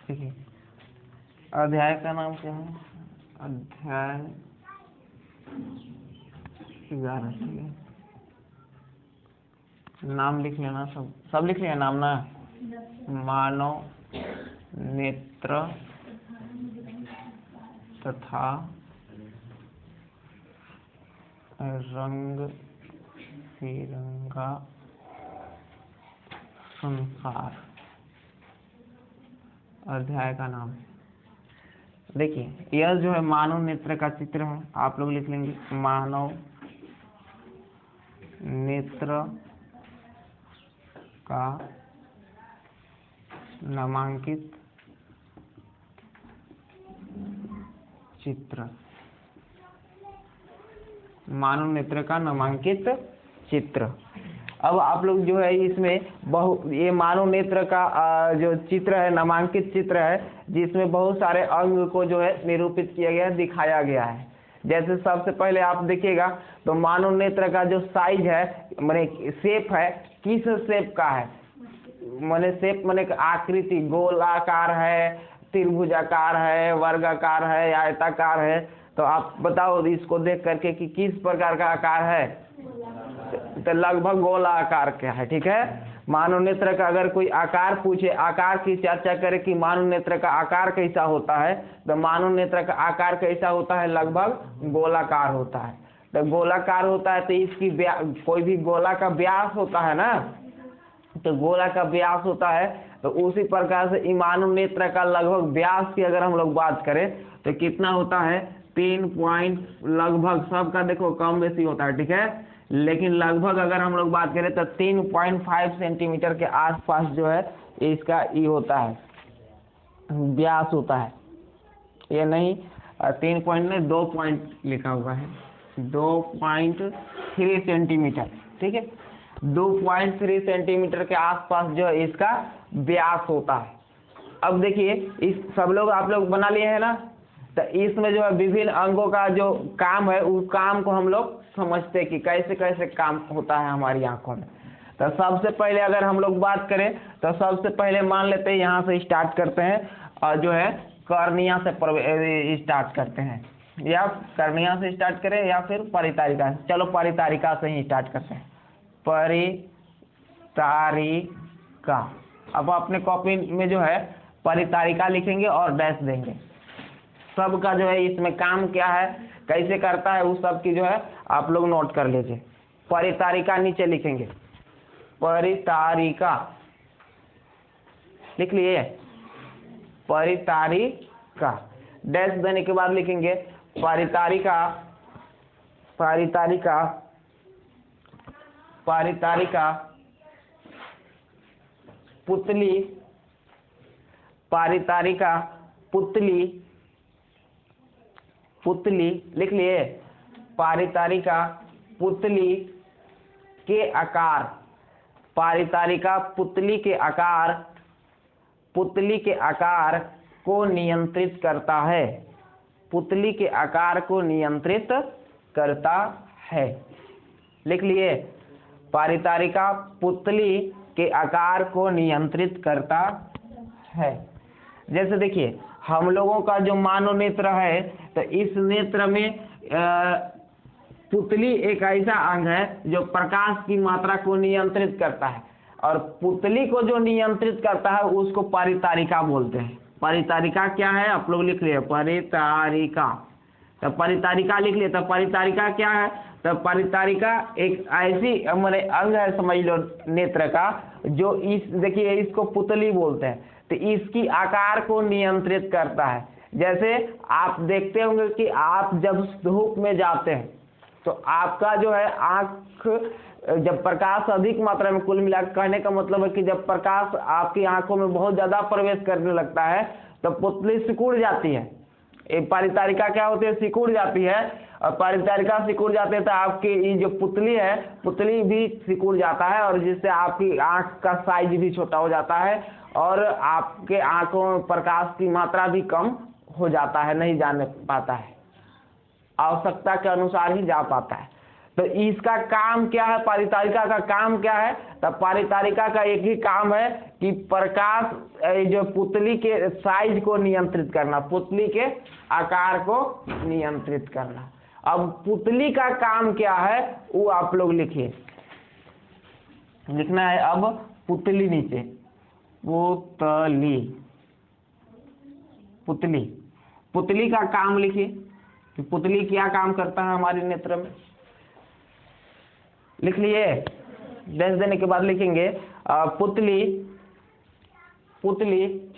देखिए अध्याय का नाम क्या है, अध्याय 11। ठीक है, नाम लिख लेना, सब लिख लिया नाम ना। मानव नेत्र तथा रंग बिरंगा संसार अध्याय का नाम। देखिए यह जो है मानव नेत्र का चित्र है, आप लोग लिख लेंगे मानव नेत्र का नामांकित चित्र। मानव नेत्र का नामांकित चित्र। अब आप लोग जो है इसमें ये मानव नेत्र का जो चित्र है, नामांकित चित्र है, जिसमें बहुत सारे अंग को जो है निरूपित किया गया, दिखाया गया है। जैसे सबसे पहले आप देखिएगा तो मानव नेत्र का जो साइज है, माने शेप है, किस शेप का है, माने शेप माने आकृति, गोलाकार है, त्रिभुजाकार है, वर्गाकार है, आयताकार है। तो आप बताओ इसको देख करके कि किस प्रकार का आकार है, तो लगभग गोलाकार का है। ठीक है, मानव नेत्र का अगर कोई आकार पूछे, आकार की चर्चा करे कि मानव नेत्र का आकार कैसा होता है, तो मानव नेत्र का आकार कैसा होता है, लगभग गोलाकार होता है। तो गोलाकार होता है तो इसकी कोई भी गोला का व्यास होता है ना, तो गोला का व्यास होता है, तो उसी प्रकार से मानव नेत्र का लगभग व्यास की अगर हम लोग बात करें तो कितना होता है, 3 पॉइंट लगभग, सबका देखो कम बेसी होता है। ठीक है, लेकिन लगभग अगर हम लोग बात करें तो 3.5 सेंटीमीटर के आसपास जो है इसका ये होता है, व्यास होता है। ये नहीं 3 पॉइंट नहीं, 2 पॉइंट लिखा हुआ है, 2.3 सेंटीमीटर। ठीक है, 2.3 सेंटीमीटर के आसपास जो है इसका व्यास होता है। अब देखिए इस सब लोग आप लोग बना लिए हैं ना, तो इसमें जो है विभिन्न अंगों का जो काम है, उस काम को हम लोग समझते हैं कि कैसे कैसे काम होता है हमारी आंखों में। तो सबसे पहले अगर हम लोग बात करें तो सबसे पहले मान लेते हैं यहाँ से स्टार्ट करते हैं, और जो है कर्निया से स्टार्ट करते हैं, या कर्निया से स्टार्ट करें या फिर परितारिका से। चलो परितारिका से ही स्टार्ट करते हैं, परितारिका। अब अपने कॉपी में जो है परितारिका लिखेंगे और डैश देंगे। सबका जो है इसमें काम क्या है, कैसे करता है, उस सब की जो है आप लोग नोट कर लीजिए। परितारिका नीचे लिखेंगे, परितारिका लिख लिए, परितारिका डैश देने के बाद लिखेंगे परितारिका, परितारिका, परितारिका पुतली, परितारिका पुतली, पुतली लिख लिए, परितारिका पुतली के आकार, परितारिका पुतली के आकार, पुतली के आकार को नियंत्रित करता है, पुतली के आकार को नियंत्रित करता है। लिख लिए, परितारिका पुतली के आकार को नियंत्रित करता है। जैसे देखिए हम लोगों का जो मानव नेत्र है, तो इस नेत्र में पुतली एक ऐसा अंग है जो प्रकाश की मात्रा को नियंत्रित करता है, और पुतली को जो नियंत्रित करता है उसको परितारिका बोलते हैं। परितारिका क्या है आप लोग लिख लिए, परितारिका। तो परितारिका लिख लिए, तो परितारिका क्या है, तो परितारिका एक ऐसी हमारे अंग है समझ लो नेत्र का, जो इस देखिए इसको पुतली बोलते हैं, तो इसकी आकार को नियंत्रित करता है। जैसे आप देखते होंगे कि आप जब धूप में जाते हैं तो आपका जो है आंख, जब प्रकाश अधिक मात्रा में, कुल मिलाकर कहने का मतलब है कि जब प्रकाश आपकी आंखों में बहुत ज्यादा प्रवेश करने लगता है तो पुतली सिकुड़ जाती है। परितारिका क्या होती है, सिकुड़ जाती है, और परितारिका सिकुड़ जाते हैं तो आपकी ये जो पुतली है, पुतली भी सिकुड़ जाता है, और जिससे आपकी आंख का साइज भी छोटा हो जाता है, और आपके आंखों में प्रकाश की मात्रा भी कम हो जाता है, नहीं जाने पाता है, आवश्यकता के अनुसार ही जा पाता है। तो इसका काम क्या है, परितारिका का काम क्या है? तो परितारिका का एक ही काम है कि प्रकाश जो पुतली के साइज को नियंत्रित करना, पुतली के आकार को नियंत्रित करना। अब पुतली का काम क्या है वो आप लोग लिखिए, लिखना है अब पुतली नीचे, पुतली, पुतली, पुतली का काम लिखिए कि पुतली क्या काम करता है हमारे नेत्र में। लिख लिए? देश देने के बाद लिखेंगे पुतली, पुतली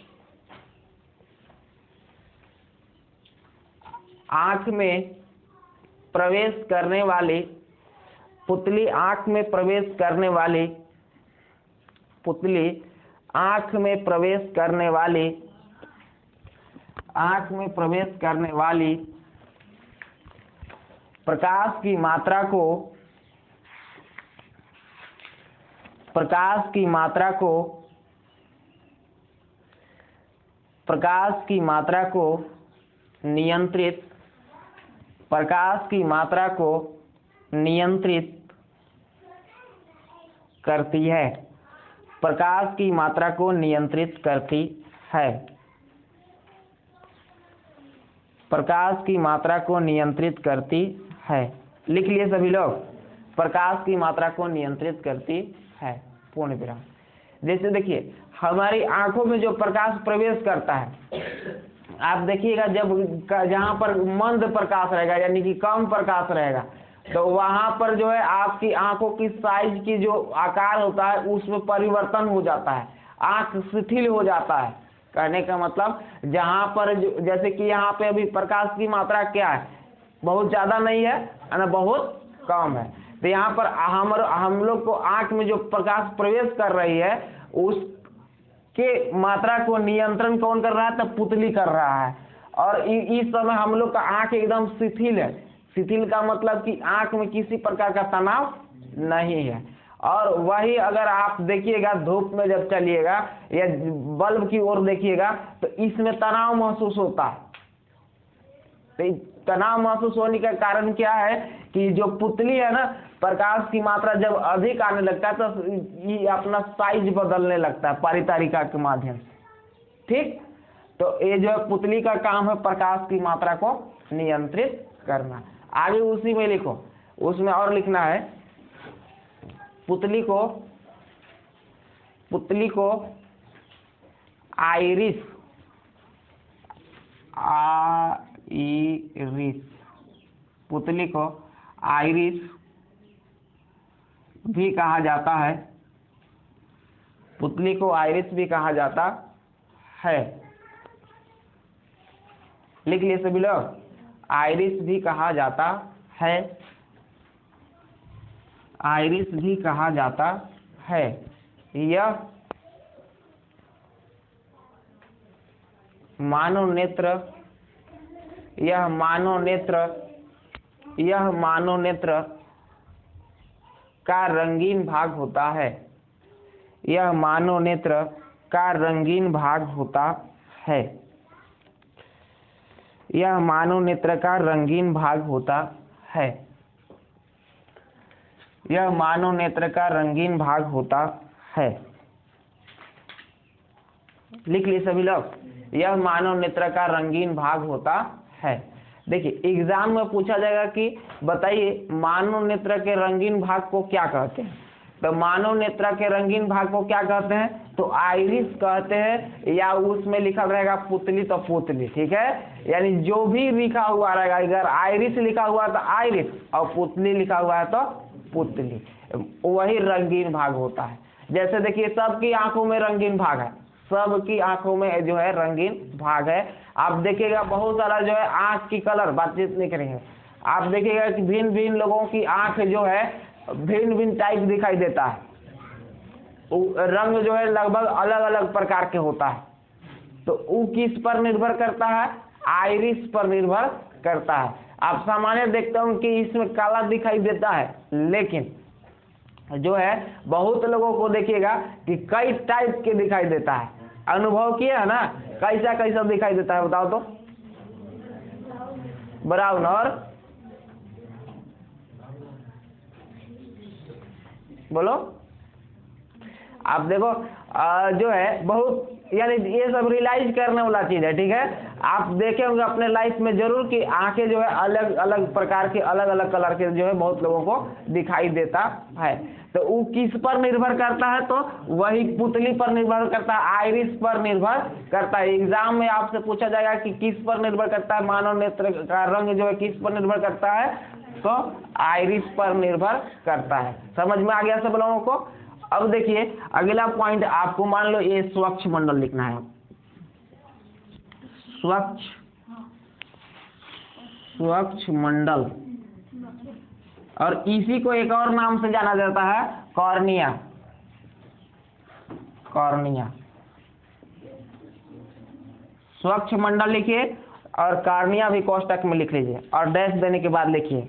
आंख में प्रवेश करने वाली, पुतली आंख में प्रवेश करने वाली, पुतली आंख में प्रवेश करने वाली, आंख में प्रवेश करने वाली प्रकाश की मात्रा को, प्रकाश की मात्रा को, प्रकाश की मात्रा को नियंत्रित, प्रकाश की मात्रा को नियंत्रित करती है, प्रकाश की मात्रा को नियंत्रित करती है, प्रकाश की मात्रा को नियंत्रित करती है। लिख लिए सभी लोग? प्रकाश की मात्रा को नियंत्रित करती है, पूर्ण विराम। जैसे देखिए हमारी आंखों में जो प्रकाश प्रवेश करता है, आप देखिएगा जब जहां पर मंद प्रकाश रहेगा यानी कि कम प्रकाश रहेगा, तो वहां पर जो है आपकी आंखों की साइज की जो आकार होता है उसमें परिवर्तन हो जाता है, आंख शिथिल हो जाता है। कहने का मतलब जहां पर जैसे कि यहाँ पे अभी प्रकाश की मात्रा क्या है, बहुत ज्यादा नहीं है ना बहुत कम है, तो यहाँ पर हम लोग को आंख में जो प्रकाश प्रवेश कर रही है उसके मात्रा को नियंत्रण कौन कर रहा है? तो पुतली कर रहा है। और इस समय हम लोग का आंख एकदम शिथिल है। शिथिल का मतलब कि आंख में किसी प्रकार का तनाव नहीं है। और वही अगर आप देखिएगा धूप में जब चलिएगा या बल्ब की ओर देखिएगा तो इसमें तनाव महसूस होता है। तो तनाव महसूस होने का कारण क्या है कि जो पुतली है ना, प्रकाश की मात्रा जब अधिक आने लगता है तो ये अपना साइज बदलने लगता है परितारिका के माध्यम से। ठीक, तो ये जो पुतली का काम है प्रकाश की मात्रा को नियंत्रित करना। आगे उसी में लिखो, उसमें और लिखना है पुतली को आइरिस, पुतली को आइरिस भी कहा जाता है, पुतली को आइरिस भी कहा जाता है। लिख लिए सभी लोग? आइरिस भी कहा जाता है, आइरिस भी कहा जाता है। यह मानव नेत्र का रंगीन भाग होता है, यह मानव नेत्र का रंगीन भाग होता है, यह मानव नेत्र का रंगीन भाग होता है, यह मानव नेत्र का रंगीन भाग होता है। लिख लिए सभी लोग? यह मानव नेत्र का रंगीन भाग होता है। देखिए एग्जाम में पूछा जाएगा कि बताइए मानव नेत्र के रंगीन भाग को क्या कहते हैं। तो मानव नेत्र के रंगीन भाग को क्या कहते हैं? तो आइरिस कहते हैं, या उसमें लिखा रहेगा पुतली तो पुतली। ठीक है, यानी जो भी लिखा हुआ रहेगा, अगर आइरिस लिखा हुआ है तो आइरिस और पुतली लिखा हुआ है तो पुतली, वही रंगीन भाग होता है। जैसे देखिए सबकी आंखों में रंगीन भाग है, सबकी आंखों में जो है रंगीन भाग है। आप देखिएगा बहुत सारा जो है आंख की कलर बातचीत नहीं करेंगे, आप देखिएगा कि भिन्न भिन्न लोगों की आंख जो है भिन्न भिन्न टाइप दिखाई देता है, रंग जो है लगभग अलग अलग प्रकार के होता है। तो वो किस पर निर्भर करता है? आइरिस पर निर्भर करता है। आप सामान्य देखते हो कि इसमें काला दिखाई देता है, लेकिन जो है बहुत लोगों को देखिएगा कि कई टाइप के दिखाई देता है। अनुभव किए है ना, कैसा कैसा दिखाई देता है बताओ तो? ब्राउन और बोलो। आप देखो जो है बहुत, यानी ये सब रियलाइज करने वाला चीज है, ठीक है। आप देखे होंगे अपने लाइफ में जरूर कि आंखें जो है अलग अलग प्रकार के, अलग अलग कलर के जो है बहुत लोगों को दिखाई देता है। तो वो किस पर निर्भर करता है, तो वही पुतली पर निर्भर करता है, आइरिस पर निर्भर करता है। एग्जाम में आपसे पूछा जाएगा कि किस पर निर्भर करता है, मानव नेत्र का रंग जो है किस पर निर्भर करता है, तो आइरिस पर निर्भर करता है। समझ में आ गया सब लोगों को। अब देखिए अगला पॉइंट, आपको मान लो ये स्वच्छ मंडल लिखना है, स्वच्छ मंडल, और इसी को एक और नाम से जाना जाता है, कॉर्निया। स्वच्छ मंडल लिखिए और कॉर्निया भी कोष्टक में लिख लीजिए और डैश देने के बाद लिखिए।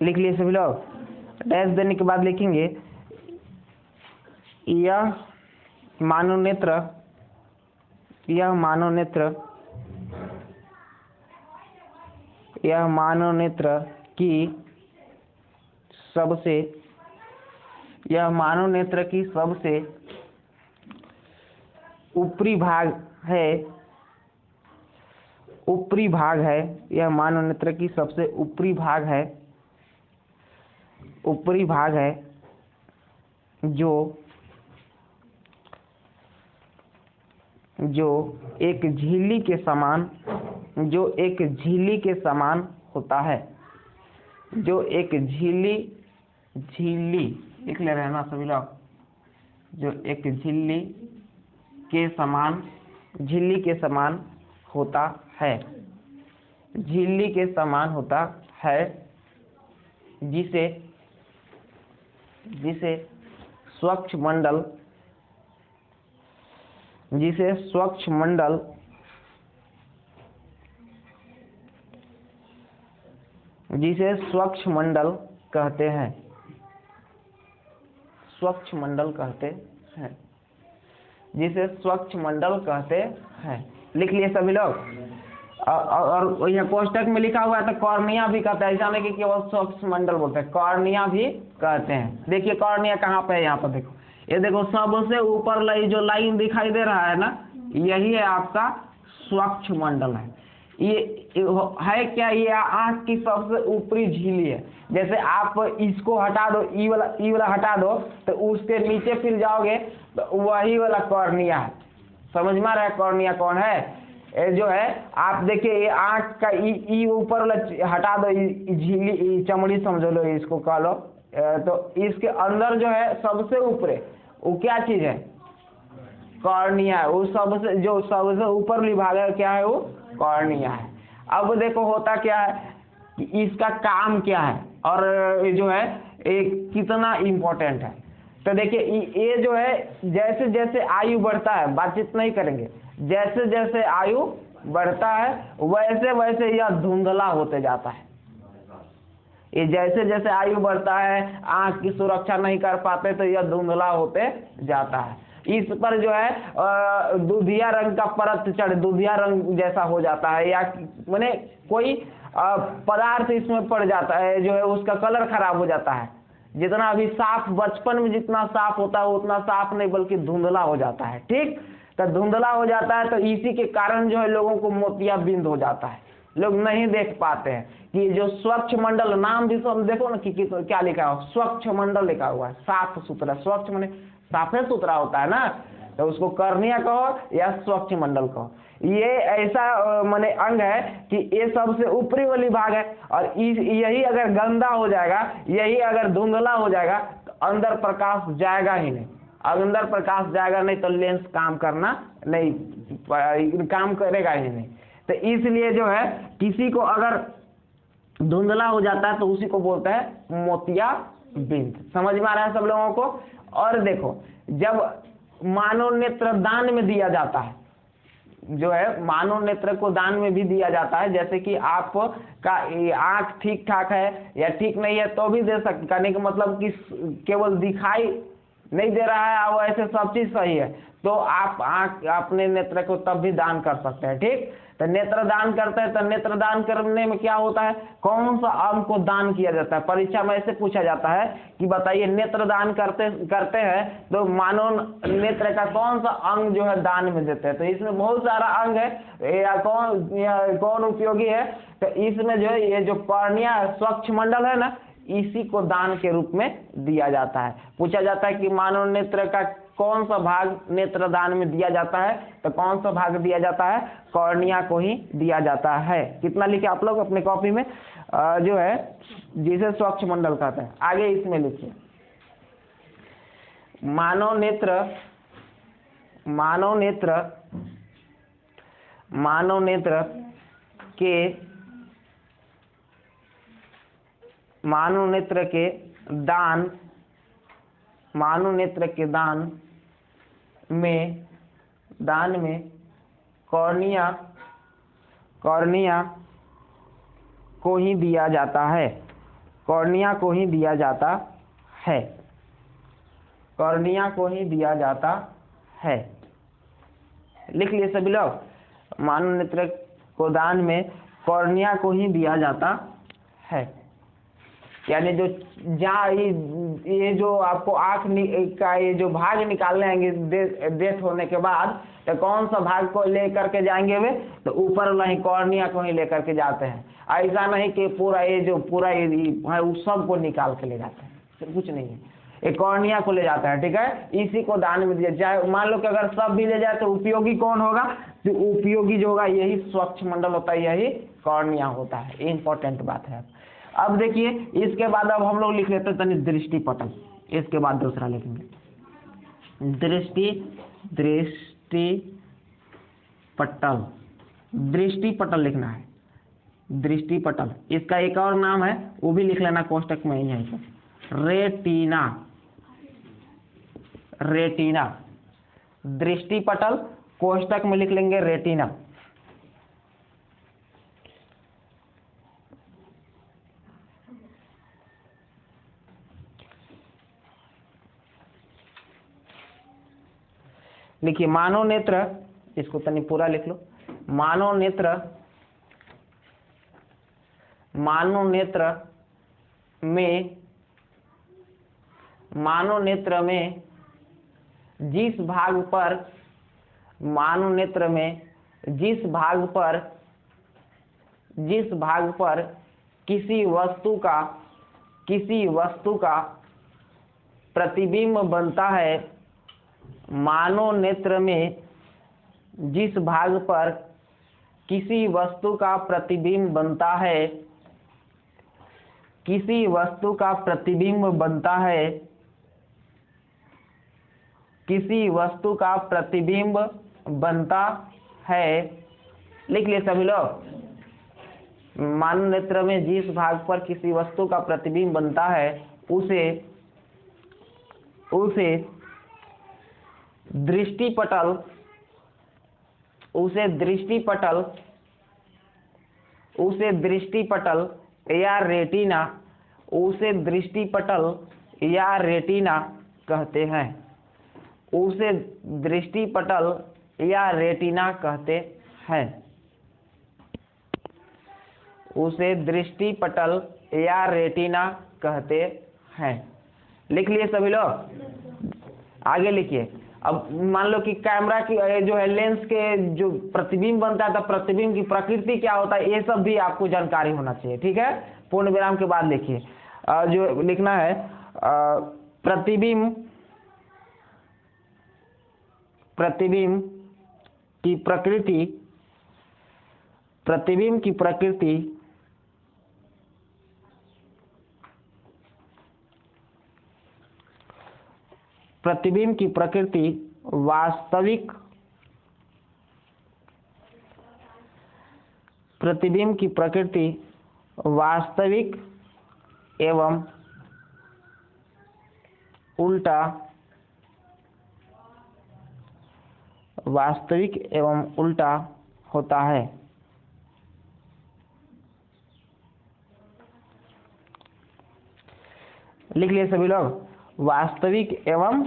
लिख लिए सभी लोग। डैश देने के बाद लिखेंगे यह मानव नेत्र की सबसे ऊपरी भाग है, यह मानव नेत्र की सबसे ऊपरी भाग है, जो एक झिल्ली के समान होता है, जो एक झिल्ली लिख ले रहे हैं ना सभी लोग, जो एक झिल्ली के समान होता है, जिसे स्वच्छ मंडल कहते हैं। लिख लिए सभी लोग। और यहाँ कोष्टक में लिखा हुआ है तो कॉर्निया भी कहते हैं, ऐसा नहीं कि केवल स्वच्छ मंडल बोलते हैं, कॉर्निया भी कहते हैं। देखिए कॉर्निया कहाँ पे है, यहाँ पर देखो, ये देखो सबसे ऊपर जो लाइन दिखाई दे रहा है ना, यही है आपका स्वच्छ मंडल है। ये है क्या, ये आंख की सबसे ऊपरी झिल्ली है। जैसे आप इसको हटा दो, ई वाला हटा दो, तो उसके नीचे फिर जाओगे तो वही वाला कॉर्निया है। समझ में आ रहा है कॉर्निया कौन है? ये जो है आप देखिए, ये आंख का ई ऊपर वाला हटा दो, झिल्ली चमड़ी समझ लो, इसको कह लो, तो इसके अंदर जो है सबसे ऊपरे वो क्या चीज है, कॉर्निया है। वो सबसे ऊपर विभाग है, क्या है वो, कॉर्निया है। अब देखो होता क्या है कि इसका काम क्या है और ये जो है एक कितना इम्पोर्टेंट है। तो देखिए ये जो है जैसे जैसे आयु बढ़ता है, बातचीत नहीं करेंगे, जैसे जैसे आयु बढ़ता है वैसे वैसे यह धुंधला होते जाता है। ये जैसे जैसे आयु बढ़ता है, आंख की सुरक्षा नहीं कर पाते तो यह धुंधला होते जाता है। इस पर जो है दूधिया रंग का परत चढ़, दूधिया रंग जैसा हो जाता है, या माने कोई पदार्थ इसमें पड़ जाता है, जो है उसका कलर खराब हो जाता है। जितना अभी साफ बचपन में जितना साफ होता है उतना साफ नहीं, बल्कि धुंधला हो जाता है। ठीक, तो धुंधला हो जाता है, तो इसी के कारण जो है लोगों को मोतियाबिंद हो जाता है, लोग नहीं देख पाते हैं कि जो स्वच्छ मंडल, नाम भी देखो ना कि क्या लिखा है, स्वच्छ मंडल लिखा हुआ है, साफ सुथरा। स्वच्छ माने साफ सुथरा होता है ना, तो उसको कॉर्निया कहो या स्वच्छ मंडल कहो। ये ऐसा माने अंग है कि ये सबसे ऊपरी वाली भाग है, और यही अगर गंदा हो जाएगा, यही अगर धुंधला हो जाएगा तो अंदर प्रकाश जाएगा ही नहीं। अंदर प्रकाश जाएगा नहीं तो लेंस काम करेगा ही नहीं। तो इसलिए जो है किसी को अगर धुंधला हो जाता है तो उसी को बोलते हैं मोतियाबिंद। समझ में आ रहा है सब लोगों को? और देखो जब मानव नेत्र दान में दिया जाता है, जो है मानव नेत्र को दान में भी दिया जाता है। जैसे कि आपका आंख ठीक ठाक है या ठीक नहीं है तो भी दे सकते, कहने का मतलब कि केवल दिखाई नहीं दे रहा है और ऐसे सब चीज सही है तो आप आंख अपने नेत्र को तब भी दान कर सकते हैं। ठीक, तो नेत्र दान करते हैं तो नेत्र दान करने में क्या होता है, कौन सा अंग को दान किया जाता है। परीक्षा में ऐसे पूछा जाता है कि बताइए नेत्र दान करते हैं तो मानव नेत्र का कौन सा अंग जो है दान में देते हैं। तो इसमें बहुत सारा अंग है या कौन उपयोगी है, तो इसमें जो है ये जो कॉर्निया स्वच्छ मंडल है ना, इसी को दान के रूप में दिया जाता है। पूछा जाता है कि मानव नेत्र का कौन सा भाग नेत्र दान में दिया जाता है, तो कौन सा भाग दिया जाता है, कॉर्निया को ही दिया जाता है। कितना लिखे आप लोग अपने कॉपी में, जो है जिसे स्वच्छ मंडल कहते हैं। आगे इसमें लिखिए मानव नेत्र के दान में कॉर्निया को ही दिया जाता है। कॉर्निया को ही दिया जाता है। लिख लिए सभी लोग, मानव नेत्र को दान में कॉर्निया को ही दिया जाता है। यानी जो जहाँ ये जो आपको आँख का ये जो भाग निकालने आएंगे डेथ होने के बाद, तो कौन सा भाग को लेकर के जाएंगे वे, तो ऊपर वाला ही कॉर्निया को ही लेकर के जाते हैं। ऐसा नहीं कि पूरा ये है उस सब को निकाल के ले जाते हैं, तो कुछ नहीं है, ये कॉर्निया को ले जाता है। ठीक है, इसी को दान में दिया जाए। मान लो कि अगर सब भी ले जाए तो उपयोगी कौन होगा, जो उपयोगी जो होगा यही स्वच्छ मंडल होता है, यही कॉर्निया होता है। इंपॉर्टेंट बात है। अब देखिए इसके बाद अब हम लोग लिख लेते हैं तनी दृष्टि पटल। इसके बाद दूसरा लिखेंगे दृष्टि पटल लिखना है। दृष्टि पटल, इसका एक और नाम है वो भी लिख लेना कोष्टक में ही है, रेटिना। दृष्टि पटल कोष्टक में लिख लेंगे रेटिना। लिखिए मानव नेत्र, इसको तनी पूरा लिख लो। मानव नेत्र में जिस भाग पर किसी वस्तु का प्रतिबिंब बनता है, मानव नेत्र में जिस भाग पर किसी वस्तु का प्रतिबिंब बनता है, लिख लिए सभी लोग। मानव नेत्र में जिस भाग पर किसी वस्तु का प्रतिबिंब बनता है उसे दृष्टि पटल या रेटिना कहते हैं। उसे दृष्टि पटल या रेटिना कहते हैं। उसे दृष्टि पटल या रेटिना कहते हैं। लिख लिए सभी लोग। आगे लिखिए। अब मान लो कि कैमरा की जो है लेंस के जो प्रतिबिंब बनता है, तो प्रतिबिंब की प्रकृति क्या होता है, ये सब भी आपको जानकारी होना चाहिए। ठीक है, पूर्ण विराम के बाद लिखिए। जो लिखना है प्रतिबिंब की प्रकृति वास्तविक एवं वास्तविक एवं उल्टा होता है। लिख लिए सभी लोग, वास्तविक एवं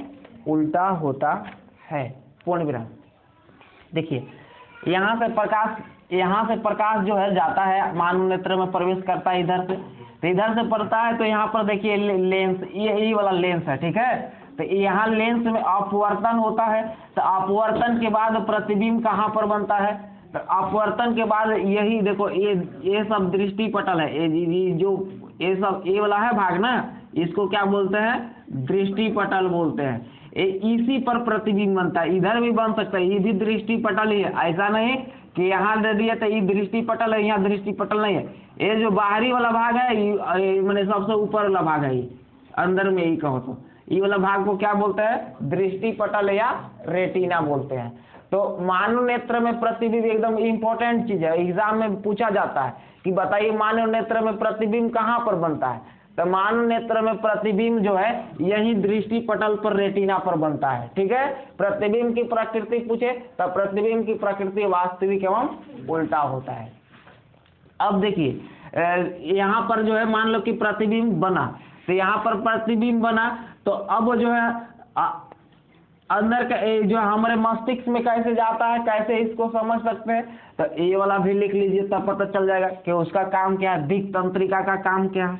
उल्टा होता है, पूर्ण विराम। देखिए यहाँ से प्रकाश जो है जाता है, मानव नेत्र में प्रवेश करता है इधर से, तो इधर से पड़ता है, तो यहाँ पर देखिए लेंस, ये वाला लेंस है, ठीक है। तो यहाँ लेंस में अपवर्तन होता है, तो अपवर्तन के बाद प्रतिबिंब कहाँ पर बनता है, तो अपवर्तन के बाद यही देखो, ये सब दृष्टि पटल है, ये जो ये सब ये वाला है भाग ना, इसको क्या बोलते हैं, दृष्टि पटल बोलते हैं। इसी पर प्रतिबिंब बनता है, इधर भी बन सकता है, ये भी दृष्टि पटल ही है, ऐसा नहीं कि यहाँ दे दिया तो ये दृष्टि पटल है, यहाँ दृष्टि पटल नहीं है। ये जो बाहरी वाला भाग है, ये मैंने सबसे ऊपर वाला भाग है, ये अंदर में यही कहो तो ये वाला भाग को क्या बोलते हैं, दृष्टि पटल या रेटिना बोलते हैं। तो मानव नेत्र में प्रतिबिंब एकदम इंपॉर्टेंट चीज है, एग्जाम में पूछा जाता है कि बताइए मानव नेत्र में प्रतिबिंब कहाँ पर बनता है, तो मानव नेत्र में प्रतिबिंब जो है यही दृष्टि पटल पर, रेटिना पर बनता है, ठीक है। प्रतिबिंब की प्रकृति पूछे तो प्रतिबिंब की प्रकृति वास्तविक एवं उल्टा होता है। अब देखिए यहाँ पर जो है मान लो कि प्रतिबिंब बना, तो यहाँ पर प्रतिबिंब बना, तो अब जो है अंदर का जो हमारे मस्तिष्क में कैसे जाता है, कैसे इसको समझ सकते हैं, तो ये वाला भी लिख लीजिए, तब पता चल जाएगा कि उसका काम क्या है, दिक् तंत्रिका का काम क्या है।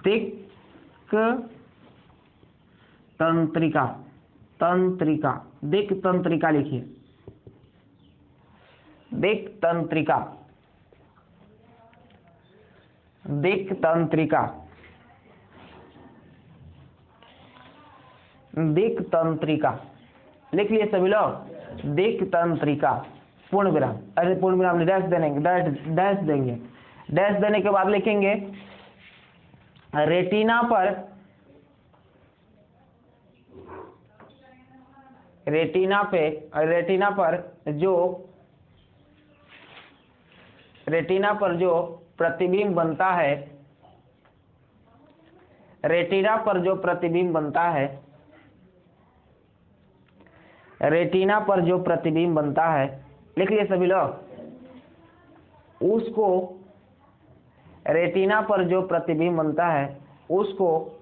दिक् तंत्रिका, दिक् तंत्रिका लिखिए, दिक् तंत्रिका, दिक् तंत्रिका, दिक् तंत्रिका लिख लिए सभी लोग, दिक् तंत्रिका, पूर्ण विराम, अरे पूर्ण विराम डैश देंगे, डैश देने के बाद लिखेंगे रेटिना पर, रेटिना पर जो प्रतिबिंब बनता है, रेटिना पर जो प्रतिबिंब बनता है, रेटिना पर जो प्रतिबिंब बनता है, लिख लिए सभी लोग, उसको रेटिना पर जो प्रतिबिंब बनता है उसको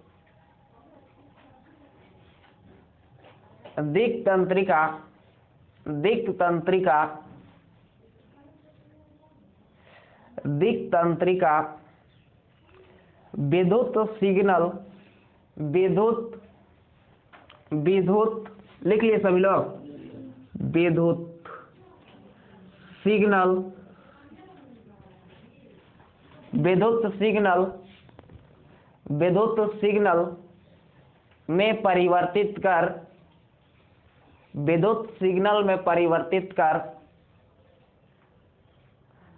दिक् तंत्रिका, दिक् तंत्रिका, दिक् तंत्रिका विद्युत सिग्नल, विद्युत लिख लिए सभी लोग, विद्युत सिग्नल, विद्युत सिग्नल में परिवर्तित कर, विद्युत सिग्नल में परिवर्तित कर,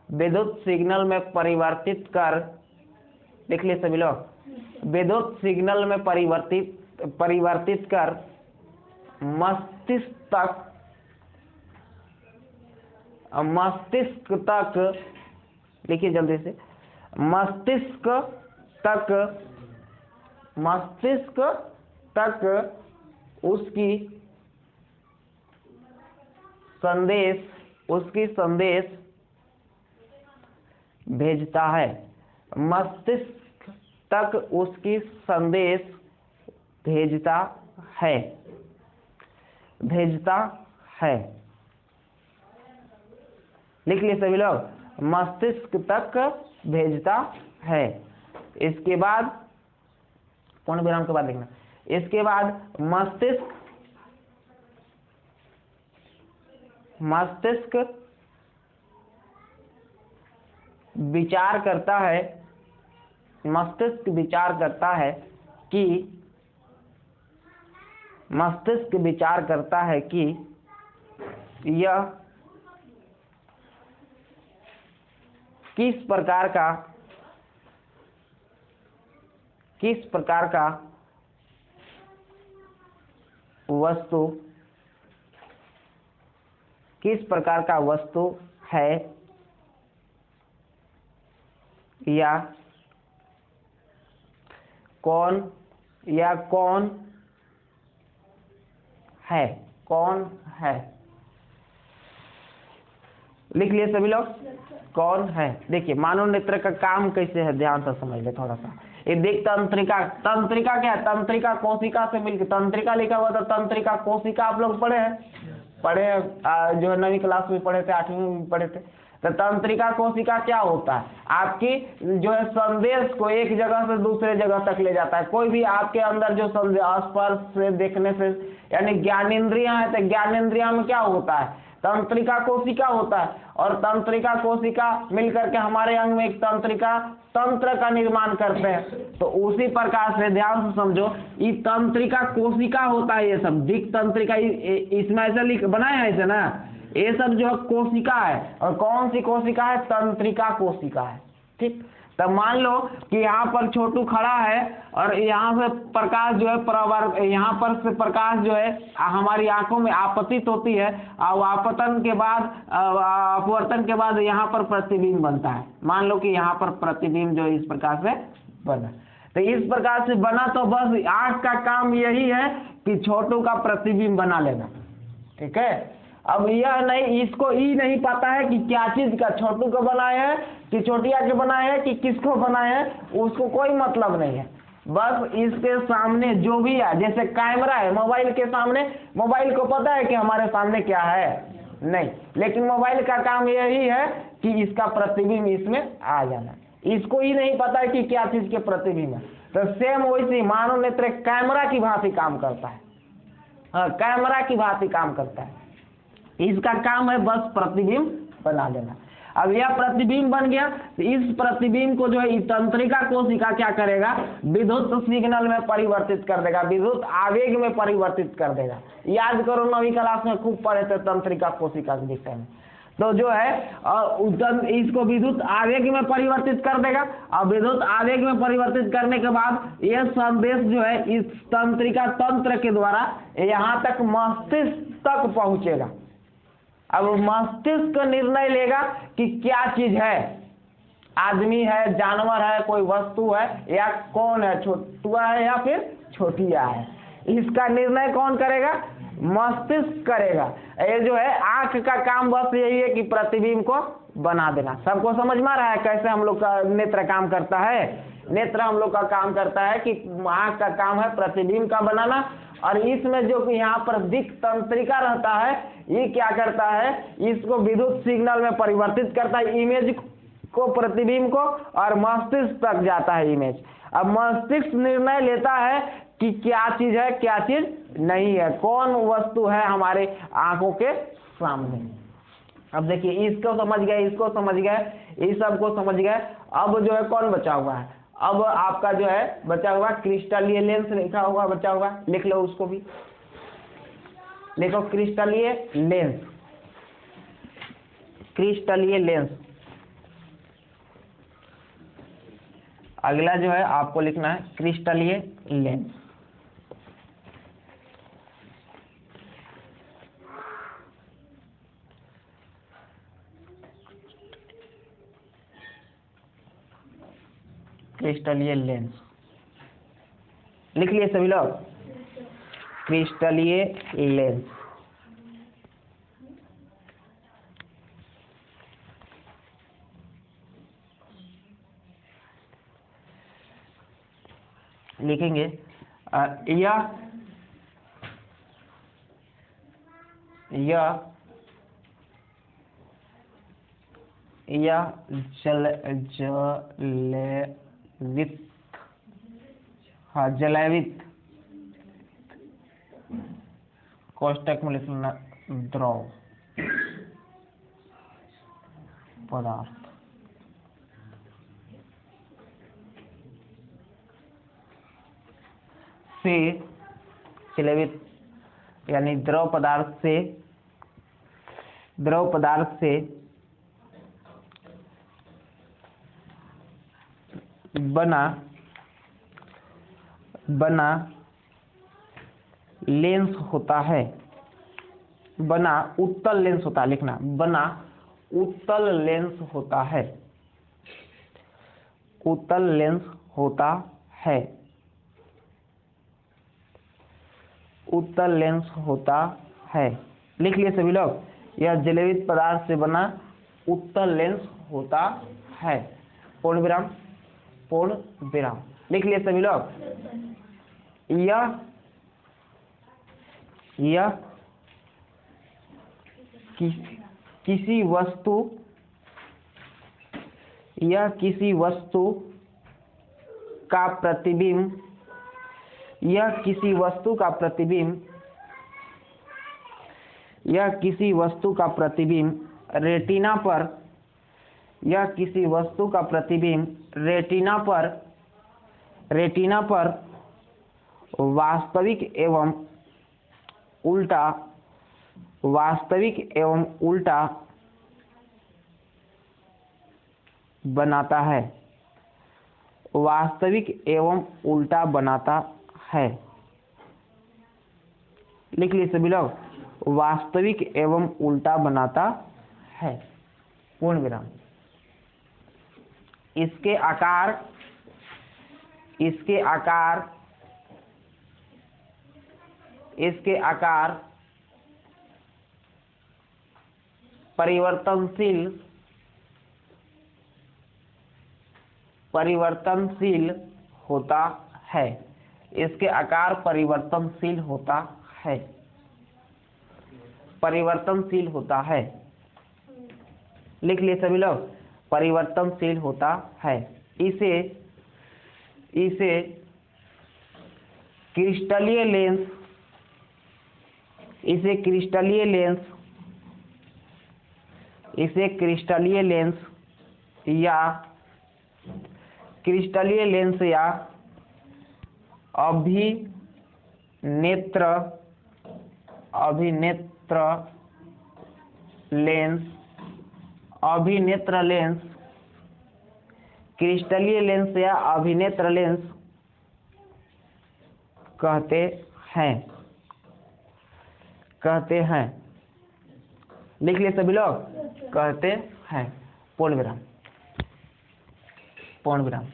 विद्युत सिग्नल में परिवर्तित कर, लिख लिए सभी लोग, विद्युत सिग्नल में परिवर्तित कर मस्तिष्क तक, लिखिए जल्दी से, मस्तिष्क तक उसकी संदेश भेजता है, मस्तिष्क तक उसकी संदेश भेजता है, लिख लिए सभी लोग, मस्तिष्क तक भेजता है। इसके बाद पूर्ण विराम के बाद लिखना, इसके बाद मस्तिष्क विचार करता है, मस्तिष्क विचार करता है कि यह किस प्रकार का वस्तु है या कौन है, लिख लिए सभी लोग, कौन है? देखिए मानव नेत्र का काम कैसे है, ध्यान से समझ ले थोड़ा सा। ये देख तंत्रिका, तंत्रिका क्या है? तंत्रिका कोशिका से मिलकर, तंत्रिका लिखा हुआ था, तंत्रिका कोशिका आप लोग पढ़े हैं, जो है 9वीं क्लास में पढ़े थे, 8वीं में पढ़े थे। तो तंत्रिका कोशिका क्या होता है? आपकी जो है संदेश को एक जगह से दूसरे जगह तक ले जाता है। कोई भी आपके अंदर जो स्पर्श से, देखने से, यानी ज्ञानेंद्रियां है, तो ज्ञानेंद्रियां में क्या होता है? तंत्रिका कोशिका होता है। और तंत्रिका कोशिका मिलकर के हमारे अंग में एक तंत्रिका तंत्र का निर्माण करते हैं। तो उसी प्रकार से ध्यान से समझो, ये तंत्रिका कोशिका होता है। ये सब दिक तंत्रिका, इसमें ऐसा लिख बनाया है ऐसे ना, ये सब जो है कोशिका है। और कौन सी कोशिका है? तंत्रिका कोशिका है। ठीक, तब मान लो कि यहाँ पर छोटू खड़ा है और यहाँ से प्रकाश जो है यहाँ पर से प्रकाश जो है हमारी आंखों में आपतित होती है, और आपतन के बाद अपवर्तन के बाद यहाँ पर प्रतिबिंब बनता है। मान लो कि यहाँ पर प्रतिबिंब जो इस प्रकार से बना, तो इस प्रकार से बना, तो बस आंख का काम यही है कि छोटू का प्रतिबिंब बना लेना। ठीक है, अब यह नहीं, इसको ही नहीं पता है कि क्या चीज का, छोटू को बनाया है कि छोटिया के बनाया है कि किसको बनाया है, उसको कोई मतलब नहीं है। बस इसके सामने जो भी है, जैसे कैमरा है मोबाइल के सामने, मोबाइल को पता है कि हमारे सामने क्या है? नहीं, लेकिन मोबाइल का काम यही है कि इसका प्रतिबिंब इसमें आ जाना। इसको ही नहीं पता है कि क्या चीज के प्रतिबिंब है। तो सेम वैसे मानव नेत्र कैमरा की भांति काम करता है। कैमरा की भांति काम करता है। इसका काम है बस प्रतिबिंब बना देना। अब यह प्रतिबिंब बन गया, तो इस प्रतिबिंब को जो है तंत्रिका कोशिका क्या करेगा? विद्युत सिग्नल में परिवर्तित कर देगा, विद्युत आवेग में परिवर्तित कर देगा। याद करो 9वीं क्लास में खूब पढ़े थे तंत्रिका कोशिका के विषय में। तो जो है इसको विद्युत आवेग में परिवर्तित कर देगा, और विद्युत आवेग में परिवर्तित करने के बाद यह संदेश जो है इस तंत्रिका तंत्र के द्वारा यहाँ तक मस्तिष्क तक पहुंचेगा। अब मस्तिष्क निर्णय लेगा कि क्या चीज है, आदमी है, जानवर है, कोई वस्तु है, या कौन है, छोटुआ है या फिर छोटिया है। इसका निर्णय कौन करेगा? मस्तिष्क करेगा। ये जो है आंख का काम बस यही है कि प्रतिबिंब को बना देना। सबको समझ में आ रहा है कैसे हम लोग का नेत्र काम करता है? नेत्र हम लोग का काम करता है कि आंख का काम है प्रतिबिंब का बनाना, और इसमें जो कि यहाँ पर दिक तंत्रिका रहता है, ये क्या करता है? इसको विद्युत सिग्नल में परिवर्तित करता है, इमेज को, प्रतिबिंब को, और मस्तिष्क तक जाता है इमेज। अब मस्तिष्क निर्णय लेता है कि क्या चीज है, क्या चीज नहीं है, कौन वस्तु है हमारे आंखों के सामने। अब देखिए इसको समझ गए, इसको समझ गए, इस सबको समझ गए। अब जो है कौन बचा हुआ है? अब आपका जो है बचा हुआ क्रिस्टलीय लेंस लिखा हुआ बचा हुआ, लिख लो उसको भी, लिखो क्रिस्टलीय लेंस, क्रिस्टलीय लेंस। अगला जो है आपको लिखना है क्रिस्टलीय लेंस। क्रिस्टलीय लेंस लिख लिए सभी लोग? क्रिस्टलीय लेंस लिखेंगे। यह जलैवित कोष्टक में लिखना द्रव पदार्थ से, जलैवित यानी द्रव पदार्थ से बना लेंस होता है, बना उत्तल लेंस होता है, लिखना बना उत्तल लेंस होता है, उत्तल लेंस होता है, उत्तल लेंस होता है। लिख लिए सभी लोग? यह जलैवित पदार्थ से बना उत्तल लेंस होता है। पूर्ण विराम, पूर्ण विराम। लिख लिए सभी लोग। यह किसी वस्तु का प्रतिबिंब, यह किसी वस्तु का प्रतिबिंब रेटिना पर, यह किसी वस्तु का प्रतिबिंब रेटिना पर वास्तविक एवं उल्टा बनाता है, वास्तविक एवं उल्टा बनाता है। लिख लीजिए सभी लोग, वास्तविक एवं उल्टा बनाता है। पूर्ण विराम। इसके आकार परिवर्तनशील होता है। इसके आकार परिवर्तनशील होता है, परिवर्तनशील होता है। लिख लिए सभी लोग, परिवर्तनशील होता है। इसे क्रिस्टलीय लेंस या अभिनेत्र लेंस, क्रिस्टलीय लेंस या अभिनेत्र लेंस कहते हैं। लिख लिए सभी लोग, कहते हैं। पूर्ण विराम, पूर्ण विराम।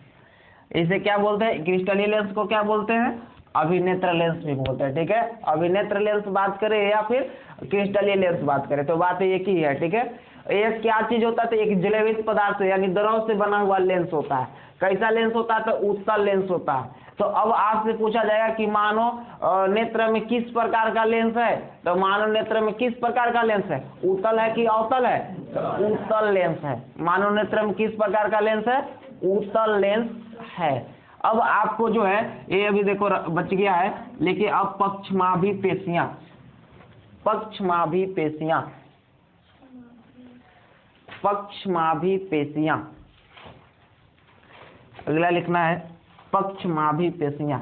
इसे क्या बोलते हैं? क्रिस्टलीय लेंस को क्या बोलते हैं? अभिनेत्र लेंस भी बोलते हैं। ठीक है, अभिनेत्र लेंस बात करें या फिर क्रिस्टलीय लेंस बात करें तो बात एक ही है। ठीक है, एक क्या चीज होता है? तो एक जलवित पदार्थ यानी द्रव से बना हुआ लेंस होता है। कैसा लेंस होता है? तो उत्तल लेंस होता है। तो अब आपसे पूछा जाएगा कि मानव नेत्र में किस प्रकार का लेंस है, तो मानव नेत्र में किस प्रकार का लेंस है? उत्तल है कि अवतल है? तो उत्तल लेंस है। मानव नेत्र में किस प्रकार का लेंस है? उत्तल लेंस है। अब आपको जो है ये अभी देखो बच गया है, लेकिन अब पक्षमाभी पेशियां अगला लिखना है। पक्षमाभी पेशियां,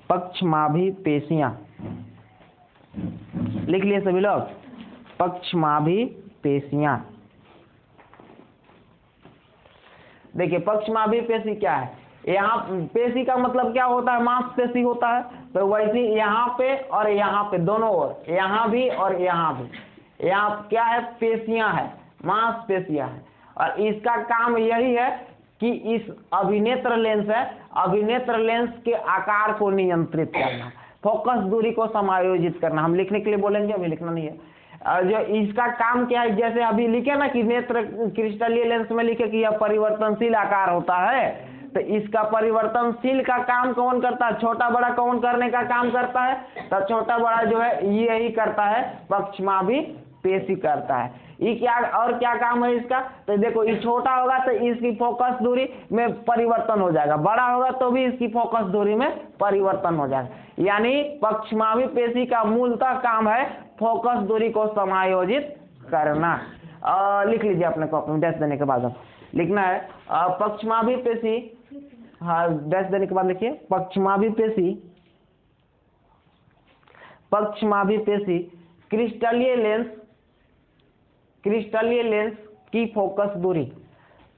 पक्षमाभी पेशियां लिख लिए सभी लोग, पक्षमाभी पेशियां। देखिए पक्षमाभी पेशी क्या है? यहाँ पेशी का मतलब क्या होता है? मांसपेशी होता है। तो वैसे यहाँ पे और यहाँ पे दोनों ओर, यहाँ भी और यहाँ भी, यहाँ क्या है? पेशियां है, मांसपेशियां है। और इसका काम यही है कि इस अभिनेत्र लेंस है, अभिनेत्र लेंस के आकार को नियंत्रित करना, फोकस दूरी को समायोजित करना। हम लिखने के लिए बोलेंगे, अभी लिखना नहीं है। जो इसका काम क्या है, जैसे अभी लिखे ना कि नेत्र क्रिस्टलीय लेंस में लिखे कि यह परिवर्तनशील आकार होता है, तो इसका परिवर्तनशील का काम कौन करता है? छोटा बड़ा कौन करने का काम करता है? तो छोटा बड़ा जो है यही करता है, पक्षमाभी पेशी करता है। ये क्या और क्या काम है इसका? तो देखो ये छोटा होगा तो इसकी फोकस दूरी में परिवर्तन हो जाएगा, बड़ा होगा तो भी इसकी फोकस दूरी में परिवर्तन हो जाएगा। यानी पक्षमाभी पेशी का मूलतः काम है फोकस दूरी को समायोजित करना। लिख लीजिए अपने कॉपी में, डैश देने के बाद अब लिखना है पक्षमाभी पेशी। हाँ, डैश देने के बाद लिखिए पक्षमाभी पेशी क्रिस्टलीय लेंस की फोकस दूरी,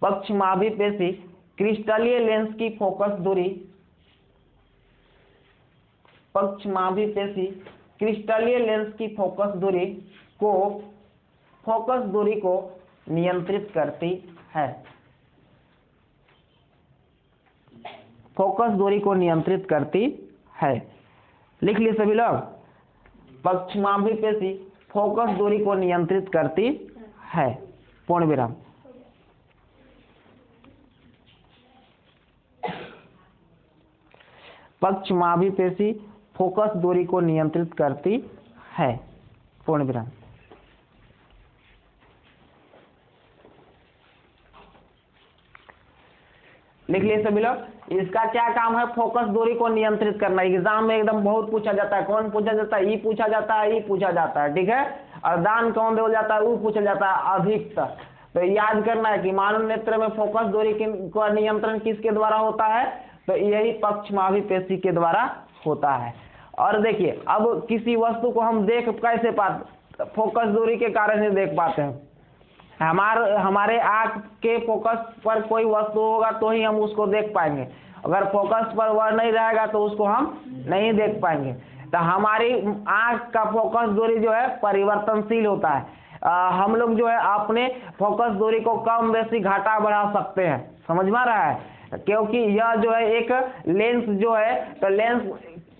पक्षमाभी पेशी क्रिस्टलीय लेंस की फोकस दूरी, पक्षमाभी पेशी क्रिस्टलीय लेंस की फोकस दूरी को नियंत्रित करती है। फोकस दूरी को नियंत्रित करती है। लिख लिए सभी लोग, पक्षमाभी पेशी फोकस दूरी को नियंत्रित करती है, पूर्ण विराम। पक्षमाभी पेशी फोकस दूरी को नियंत्रित करती है, पूर्ण विराम। लिख लिए सभी लोग, इसका क्या काम है? फोकस दूरी को नियंत्रित करना। एग्जाम में एकदम बहुत पूछा जाता है। कौन पूछा जाता है? ई पूछा जाता है, ई पूछा जाता है, ठीक है। और दान कौन दे जाता है? वो पूछा जाता है अधिकतर। तो याद करना है कि मानव नेत्र में फोकस दूरी का नियंत्रण किसके द्वारा होता है? तो यही पक्षमाभी पेशी के द्वारा होता है। और देखिए, अब किसी वस्तु को हम देख कैसे पाते? फोकस दूरी के कारण ही देख पाते हैं। हमारे आंख के फोकस पर कोई वस्तु होगा तो ही हम उसको देख पाएंगे। अगर फोकस पर वह नहीं रहेगा तो उसको हम नहीं देख पाएंगे। तो हमारी आंख का फोकस दूरी जो है परिवर्तनशील होता है। हम लोग जो है अपने फोकस दूरी को कम बेसी घटा बढ़ा सकते हैं। समझ में आ रहा है? क्योंकि यह जो है एक लेंस जो है, तो लेंस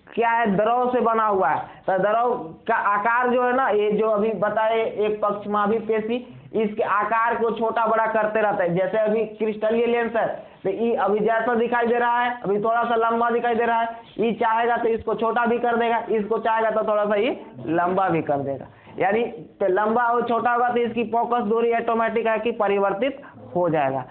क्या है? द्रव से बना हुआ है। तो द्रव का आकार जो है ना, ये जो अभी बताए एक पक्षमाभी पेशी, इसके आकार को छोटा बड़ा करते रहता है। जैसे अभी क्रिस्टलीय लेंस है, तो ये अभी जैसा दिखाई दे रहा है, अभी थोड़ा सा लंबा दिखाई दे रहा है। ये चाहेगा तो इसको छोटा भी कर देगा, इसको चाहेगा तो थोड़ा सा ये लंबा भी कर देगा। यानी तो लंबा और छोटा होगा तो इसकी फोकस दूरी ऑटोमेटिक है कि परिवर्तित हो जाएगा।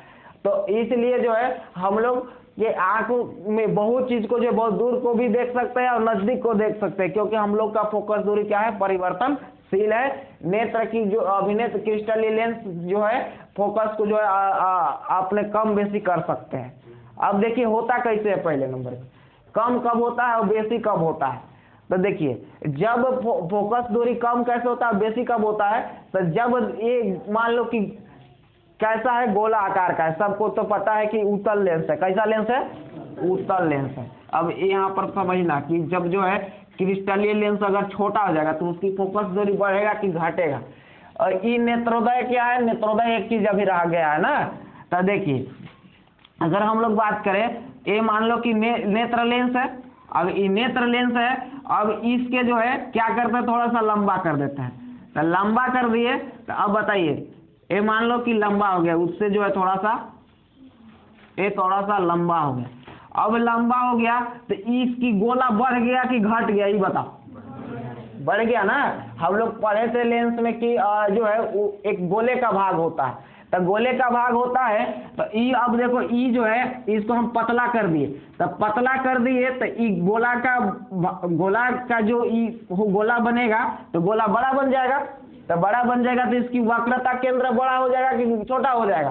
तो इसलिए जो है हम लोग ये आंखों में बहुत चीज को जो बहुत दूर को भी देख सकते हैं और नजदीक को देख सकते हैं, क्योंकि हम लोग का फोकस दूरी क्या है? परिवर्तनशील है। नेत्र की जो अभिनेत्र क्रिस्टलीय लेंस जो है फोकस को जो है आपने कम बेसी कर सकते हैं। अब देखिए होता कैसे है? पहले नंबर में कम कब होता है और बेसी कब होता है? तो देखिए, जब फोकस दूरी कम कैसे होता है, बेसी कब होता है? तो जब ये मान लो कि कैसा है? गोला आकार का है। सबको तो पता है कि उत्तल लेंस है। कैसा लेंस है? उत्तल लेंस है। अब यहाँ पर समझना कि जब जो है क्रिस्टलीय लेंस अगर छोटा हो जाएगा तो उसकी फोकस दूरी बढ़ेगा कि घटेगा? और ये नेत्रोदय क्या है? नेत्रोदय एक चीज अभी रह गया है ना। तो देखिए, अगर हम लोग बात करें, ये मान लो कि नेत्र लेंस है। अब ये नेत्र लेंस है, अब इसके जो है क्या करते हैं? थोड़ा सा लंबा कर देते हैं। तो लंबा कर दिए, तो अब बताइए, ये मान लो कि लंबा हो गया, उससे जो है थोड़ा सा लंबा हो गया। अब लंबा हो गया तो इसकी गोला बढ़ गया कि घट गया? ये बताओ। बढ़ गया ना। हम लोग पढ़े थे लेंस में कि जो है एक गोले का भाग होता है। तो गोले का भाग होता है, तो ई अब देखो, ई जो है इसको हम पतला कर दिए। तो पतला कर दिए तो ई गोला का जो ई गोला बनेगा तो गोला बड़ा बन जाएगा। तो बड़ा बन जाएगा तो इसकी वक्रता केंद्र बड़ा हो जाएगा कि छोटा हो जाएगा?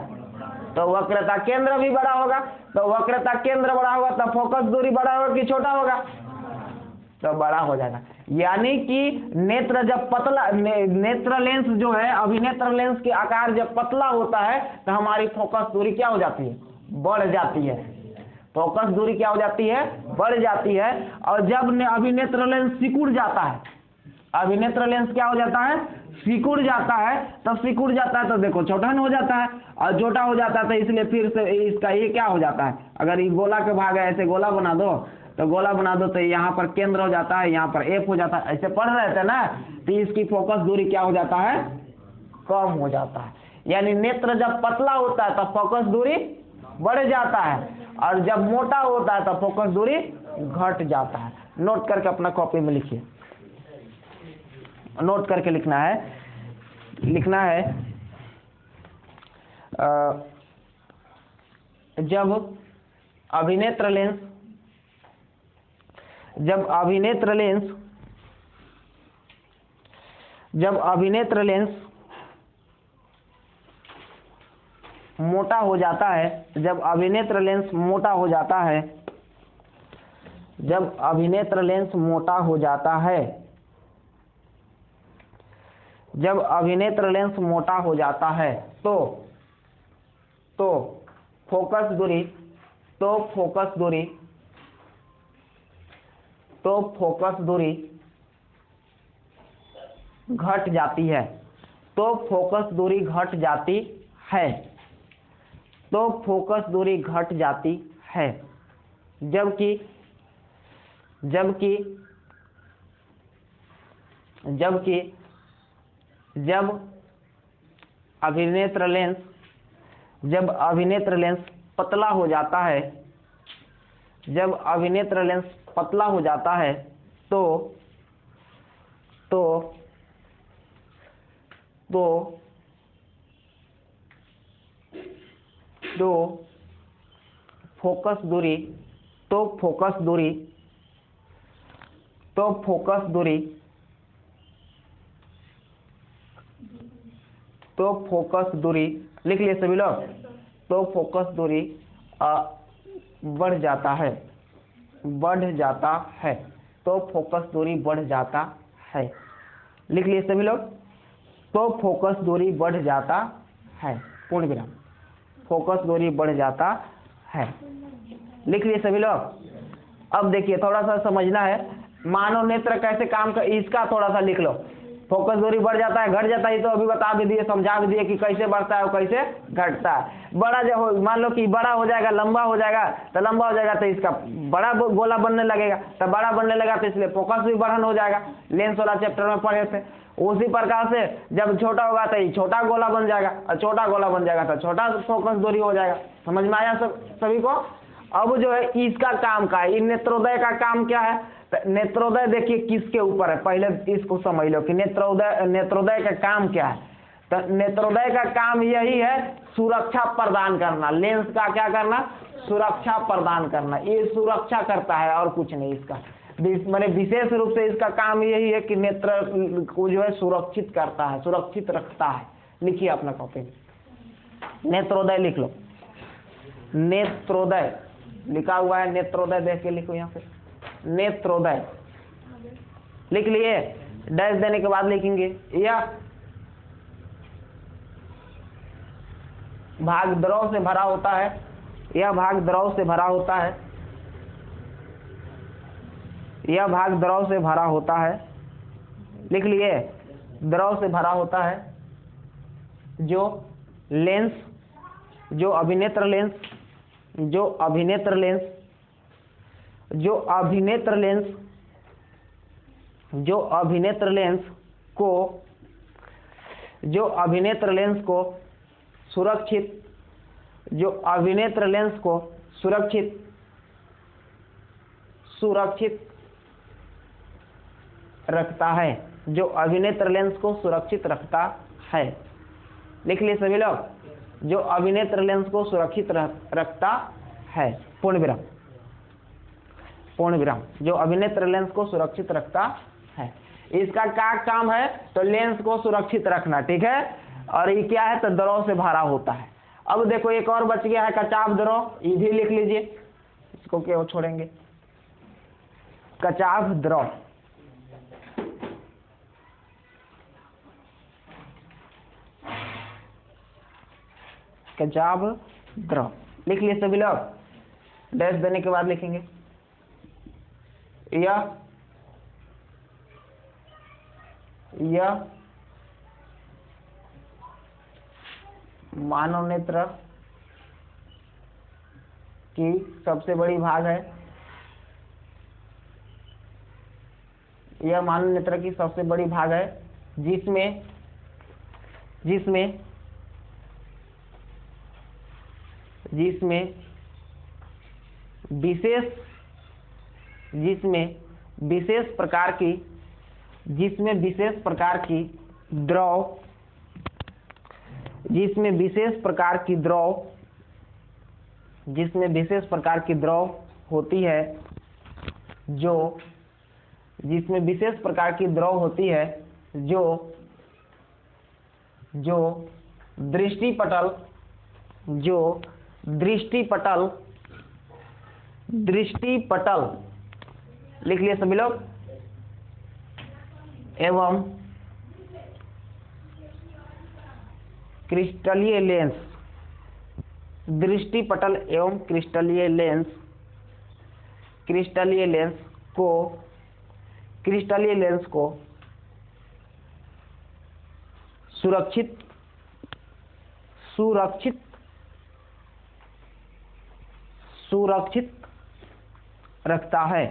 तो वक्रता केंद्र भी बड़ा होगा। तो वक्रता केंद्र बड़ा होगा तो फोकस दूरी बड़ा होगा कि छोटा होगा? तो बड़ा हो जाएगा। यानी कि नेत्र जब पतला, नेत्र लेंस जो है, अभिनेत्र लेंस के आकार जब पतला होता है तो हमारी फोकस दूरी क्या हो जाती है? बढ़ जाती है। फोकस दूरी क्या हो जाती है? बढ़ जाती है। और जब अभिनेत्र लेंस सिकुड़ जाता है, अभिनेत्र लेंस क्या हो जाता है? सिकुड़ जाता है। तब सिकुड़ जाता है तो देखो छोटा हो जाता है, और छोटा हो जाता है तो इसलिए फिर से इसका ये क्या हो जाता है? अगर ये गोला के भाग है, ऐसे गोला बना दो, तो गोला बना दो तो यहाँ पर केंद्र हो जाता है, यहाँ पर एफ हो जाता है। ऐसे पढ़ रहे थे ना। तो इसकी फोकस दूरी क्या हो जाता है? कम हो जाता है। यानी नेत्र जब पतला होता है तब फोकस दूरी बढ़ जाता है, और जब मोटा होता है तब फोकस दूरी घट जाता है। नोट करके अपना कॉपी में लिखिए, नोट करके लिखना है जब अभिनेत्र लेंस मोटा हो जाता है, जब अभिनेत्र लेंस मोटा हो जाता है, जब अभिनेत्र लेंस मोटा हो जाता है, जब अभिनेत्र लेंस मोटा हो जाता है तो फोकस दूरी घट जाती है। तो फोकस दूरी घट जाती है। तो फोकस दूरी घट जाती है। जबकि जब अभिनेत्र लेंस पतला हो जाता है, जब अभिनेत्र लेंस पतला हो जाता है तो फोकस दूरी लिख लिए सभी लोग। तो फोकस दूरी बढ़ जाता है। तो फोकस दूरी बढ़ जाता है, लिख लिए सभी लोग। तो फोकस दूरी बढ़ जाता है, पूर्ण विराम। फोकस दूरी बढ़ जाता है, लिख लिए सभी लोग। अब देखिए थोड़ा सा समझना है मानव नेत्र कैसे काम कर, इसका थोड़ा सा लिख लो। फोकस दूरी बढ़ जाता है, घट जाता है, तो अभी बता भी दिए, समझा भी दिए कि कैसे बढ़ता है और कैसे घटता है। बड़ा जब हो, मान लो कि बड़ा हो जाएगा, लंबा हो जाएगा, तो इसका बड़ा गोला बनने लगेगा, तो बड़ा बनने लगा तो इसलिए फोकस भी बढ़न हो जाएगा। लेंस वाला चैप्टर में पढ़े थे। उसी प्रकार से जब छोटा होगा तो ये छोटा गोला बन जाएगा, और छोटा गोला बन जाएगा तो छोटा फोकस दूरी हो जाएगा। समझ में आया सभी को? अब जो है इसका काम क्या है, नेत्रोदय का काम क्या है? नेत्रोदय देखिए किसके ऊपर है, पहले इसको समझ लो कि नेत्रोदय का काम क्या है। तो नेत्रोदय का काम यही है सुरक्षा प्रदान करना। लेंस का क्या करना? सुरक्षा प्रदान करना। ये सुरक्षा करता है और कुछ नहीं। इसका मैंने विशेष रूप से इसका काम यही है कि नेत्र को जो है सुरक्षित करता है, सुरक्षित रखता है। लिखिए अपना कॉपी में, नेत्रोदय लिख लो। नेत्रोदय लिखा हुआ है, नेत्रोदय देख के लिखो यहाँ पे, नेत्रोदय लिख लिए। डैश देने के बाद लिखेंगे यह भाग द्रव से भरा होता है, यह भाग द्रव से भरा होता है, यह भाग द्रव से भरा होता है। लिख लिए, द्रव से भरा होता है। जो लेंस, जो अभिनेत्र लेंस को सुरक्षित रखता है, जो अभिनेत्र लेंस को सुरक्षित रखता है। लिख लिए सभी लोग, जो अभिनेत्र लेंस को सुरक्षित रखता है, पूर्ण विराम, पूर्ण विराम। जो अभिनेत्र लेंस को सुरक्षित रखता है, इसका क्या काम है? तो लेंस को सुरक्षित रखना, ठीक है। और ये क्या है? तो द्रव से भरा होता है। अब देखो एक और बच गया है, कचाव द्रव, ये भी लिख लीजिए, इसको क्यों छोड़ेंगे? कचाव द्रव, कचाव द्रव लिख लिए सभी लोग। डैश देने के बाद लिखेंगे यह मानव नेत्र की सबसे बड़ी भाग है, यह मानव नेत्र की सबसे बड़ी भाग है, जिसमें विशेष प्रकार की द्रव होती है, जो दृष्टिपटल लिख लिए सभी लोग, एवं क्रिस्टलीय लेंस, दृष्टिपटल एवं क्रिस्टलीय लेंस को सुरक्षित रखता है,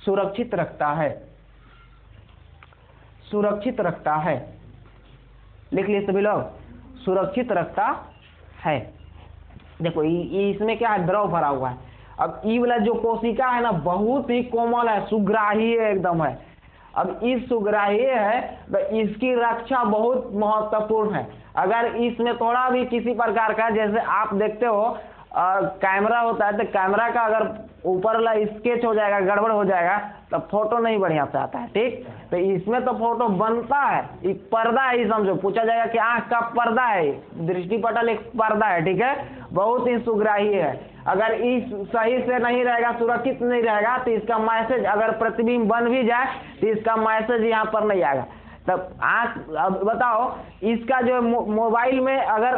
सुरक्षित रखता है, सुरक्षित रखता है। लिख लिए सभी लोग, सुरक्षित रखता है। देखो इसमें क्या है, द्रव भरा हुआ है। अब ई वाला जो कोशिका है ना, बहुत ही कोमल है, सुग्राही एकदम है। अब इस सुग्राही है तो इसकी रक्षा बहुत महत्वपूर्ण है। अगर इसमें थोड़ा भी किसी प्रकार का, जैसे आप देखते हो कैमरा होता है, तो कैमरा का अगर ऊपर वाला स्केच हो जाएगा, गड़बड़ हो जाएगा, तो फोटो नहीं बढ़िया से आता है। ठीक, तो इसमें तो फोटो बनता है, एक पर्दा है, समझो। पूछा जाएगा कि आंख का पर्दा है, दृष्टिपटल एक पर्दा है। ठीक है, बहुत ही सुग्राही है। अगर इस सही से नहीं रहेगा, सुरक्षित नहीं रहेगा, तो इसका मैसेज, अगर प्रतिबिंब बन भी जाए तो इसका मैसेज यहाँ पर नहीं आएगा। तब आंख, अब बताओ इसका जो मोबाइल में, अगर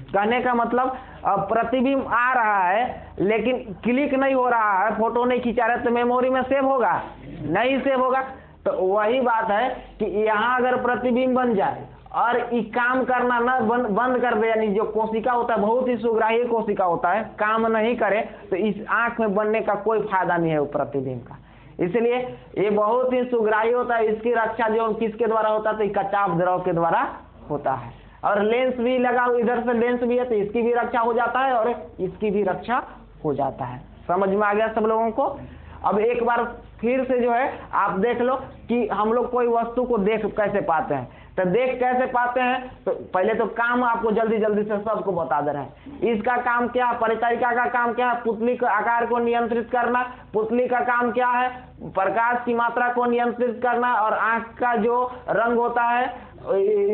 कहने का मतलब प्रतिबिंब आ रहा है लेकिन क्लिक नहीं हो रहा है, फोटो नहीं खींचा रहा, तो मेमोरी में सेव होगा? नहीं सेव होगा। तो वही बात है कि यहाँ अगर प्रतिबिंब बन जाए और ये काम करना ना बंद कर दे, यानी जो कोशिका होता है, बहुत ही सुग्राही कोशिका होता है, काम नहीं करे, तो इस आंख में बनने का कोई फायदा नहीं है वो प्रतिबिंब का। इसलिए ये बहुत ही सुग्राही होता है। इसकी रक्षा जो किसके द्वारा होता है, तो कचाप द्रव के द्वारा होता है। और लेंस भी लगा, इधर से लेंस भी है, तो इसकी भी रक्षा हो जाता है और इसकी भी रक्षा हो जाता है। समझ में आ गया सब लोगों को? अब एक बार फिर से जो है आप देख लो कि हम लोग कोई वस्तु को देख कैसे पाते हैं। तो देख कैसे पाते हैं, तो पहले तो काम आपको जल्दी जल्दी से सबको बता दे रहे हैं। इसका काम क्या, परिचारिका का काम क्या है? पुतली के आकार को नियंत्रित करना। पुतली का काम क्या है? प्रकाश की मात्रा को नियंत्रित करना। और आंख का जो रंग होता है,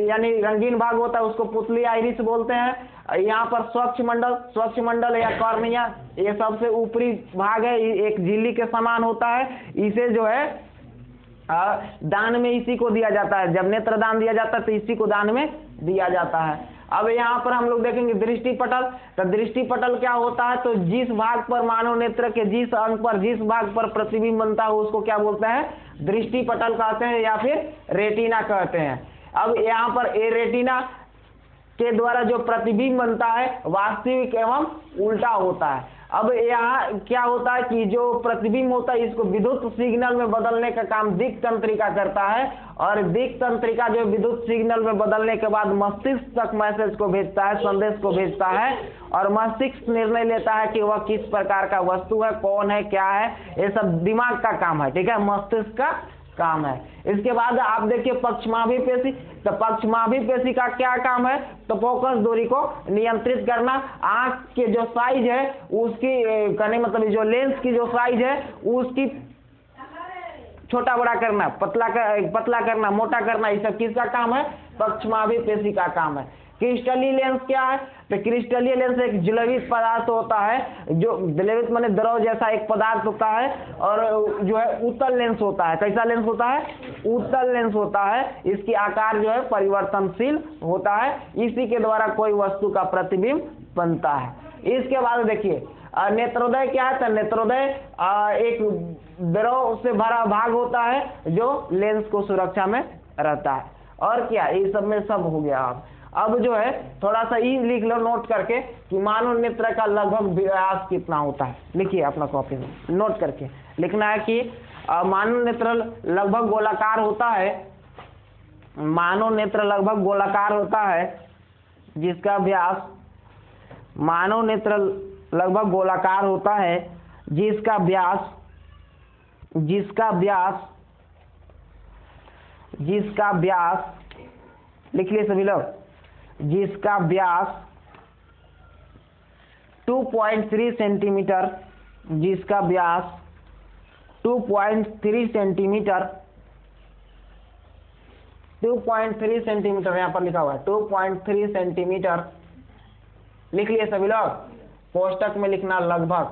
यानी रंगीन भाग होता है, उसको पुतली आइरिस बोलते हैं। यहाँ पर स्वच्छ मंडल या कॉर्निया, ये सबसे ऊपरी भाग है, एक झिल्ली के समान होता है। इसे जो है दान में इसी को दिया जाता है। जब नेत्र दान दिया जाता है तो इसी को दान में दिया जाता है। अब यहाँ पर हम लोग देखेंगे दृष्टिपटल। तो दृष्टिपटल क्या होता है, तो जिस भाग पर मानव नेत्र के जिस अंग पर, जिस भाग पर प्रतिबिंब बनता है, उसको क्या बोलते हैं? दृष्टिपटल कहते हैं या फिर रेटिना कहते हैं। अब यहाँ पर ए रेटिना के द्वारा जो प्रतिबिंब बनता है वास्तविक एवं उल्टा होता है। अब यहाँ क्या होता है कि जो प्रतिबिंब होता है, इसको विद्युत सिग्नल में बदलने का काम दिक् तंत्रिका करता है। और दिक् तंत्रिका जो विद्युत सिग्नल में बदलने के बाद मस्तिष्क तक मैसेज को भेजता है, संदेश को भेजता है। और मस्तिष्क निर्णय लेता है कि वह किस प्रकार का वस्तु है, कौन है, क्या है। ये सब दिमाग का काम है। ठीक है, मस्तिष्क का काम है। इसके बाद आप देखिए पक्षमाभी पेशी। तो पक्षमाभी पेशी का क्या काम है, तो फोकस दूरी को नियंत्रित करना। आंख के जो साइज है उसकी, कहने मतलब जो लेंस की जो साइज है उसकी छोटा बड़ा करना, पतला करना, मोटा करना, ये सब किसका काम है? पक्षमाभी पेशी का काम है। क्रिस्टलीय लेंस क्या है, तो क्रिस्टलीय लेंस एक जलवित पदार्थ होता है, जो जलवित माने द्रव जैसा एक पदार्थ होता है। और जो है उत्तल लेंस होता है। कैसा लेंस होता है? उत्तल लेंस होता है। इसकी आकार जो है परिवर्तनशील होता है। इसी के द्वारा कोई वस्तु का प्रतिबिंब बनता है। इसके बाद देखिए नेत्रोदय क्या है, तो नेत्रोदय एक द्रव से भरा भाग होता है जो लेंस को सुरक्षा में रहता है। और क्या, ये सब में सब हो गया। अब जो है थोड़ा सा ई लिख लो नोट करके कि मानव नेत्र का लगभग व्यास कितना होता है। लिखिए अपना कॉपी में नोट करके लिखना है कि मानव नेत्र लगभग गोलाकार होता है। मानव नेत्र लगभग गोलाकार होता है जिसका व्यास, मानव नेत्र लगभग गोलाकार होता है जिसका व्यास लिख लिए सभी लोग, जिसका व्यास 2.3 सेंटीमीटर, जिसका व्यास 2.3 सेंटीमीटर, 2.3 सेंटीमीटर यहाँ पर लिखा हुआ है 2.3 सेंटीमीटर। लिख लिए सभी लोग, कोष्टक में लिखना लगभग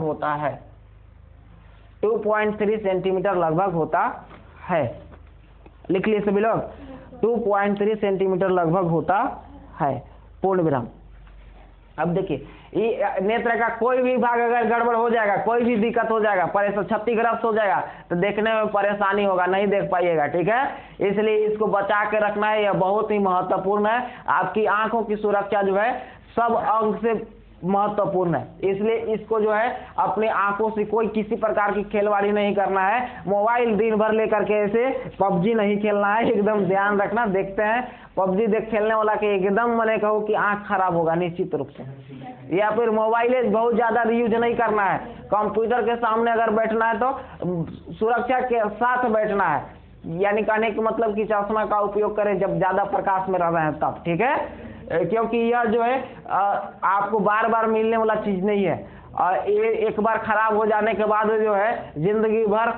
होता है 2.3 सेंटीमीटर लगभग होता है। लिख लिए सभी लोग, 2.3 सेंटीमीटर लगभग होता है, पूर्ण विराम। अब देखिए ये नेत्र का कोई भी भाग अगर गड़बड़ हो जाएगा, कोई भी दिक्कत हो जाएगा, क्षतिग्रस्त हो जाएगा, तो देखने में परेशानी होगा, नहीं देख पाइएगा। ठीक है, इसलिए इसको बचा के रखना है, यह बहुत ही महत्वपूर्ण है। आपकी आंखों की सुरक्षा जो है सब अंग से महत्वपूर्ण है। इसलिए इसको जो है अपनी आंखों से कोई किसी प्रकार की खेलवाड़ी नहीं करना है। मोबाइल दिन भर लेकर के ऐसे पबजी नहीं खेलना है, एकदम ध्यान रखना। देखते हैं पबजी खेलने वाला के एकदम मैंने कहो कि आंख खराब होगा निश्चित रूप से। या फिर मोबाइल बहुत ज्यादा यूज नहीं करना है। कंप्यूटर के सामने अगर बैठना है तो सुरक्षा के साथ बैठना है, यानी कहने का मतलब कि चश्मा का उपयोग करें जब ज्यादा प्रकाश में रह रहे हैं तब, ठीक है। क्योंकि यह जो है आपको बार बार मिलने वाला चीज नहीं है, और ये एक बार खराब हो जाने के बाद जो है जिंदगी भर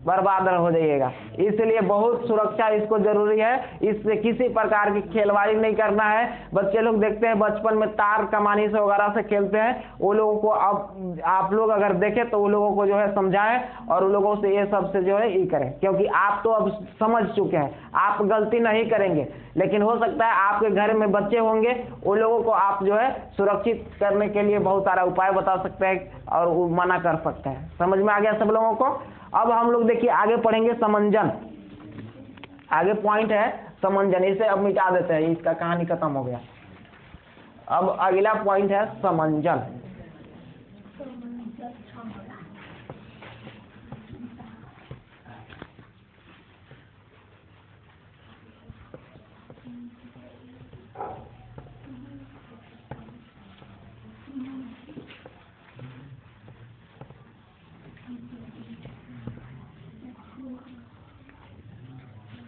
बर्बाद हो जाइएगा। इसलिए बहुत सुरक्षा इसको जरूरी है। इससे किसी प्रकार की खेलवाड़ी नहीं करना है। बच्चे लोग देखते हैं बचपन में तार कमानी से वगैरह से खेलते हैं, वो लोगों को अब आप लोग अगर देखें तो वो लोगों को जो है समझाएं और उन लोगों से ये सबसे जो है ये करें, क्योंकि आप तो अब समझ चुके हैं, आप गलती नहीं करेंगे। लेकिन हो सकता है आपके घर में बच्चे होंगे, उन लोगों को आप जो है सुरक्षित करने के लिए बहुत सारा उपाय बता सकते हैं और वो मना कर सकते हैं। समझ में आ गया सब लोगों को। अब हम लोग देखिए आगे पढ़ेंगे समंजन। आगे पॉइंट है समंजन, इसे अब मिटा देते हैं, इसका कहानी खत्म हो गया। अब अगला पॉइंट है समंजन।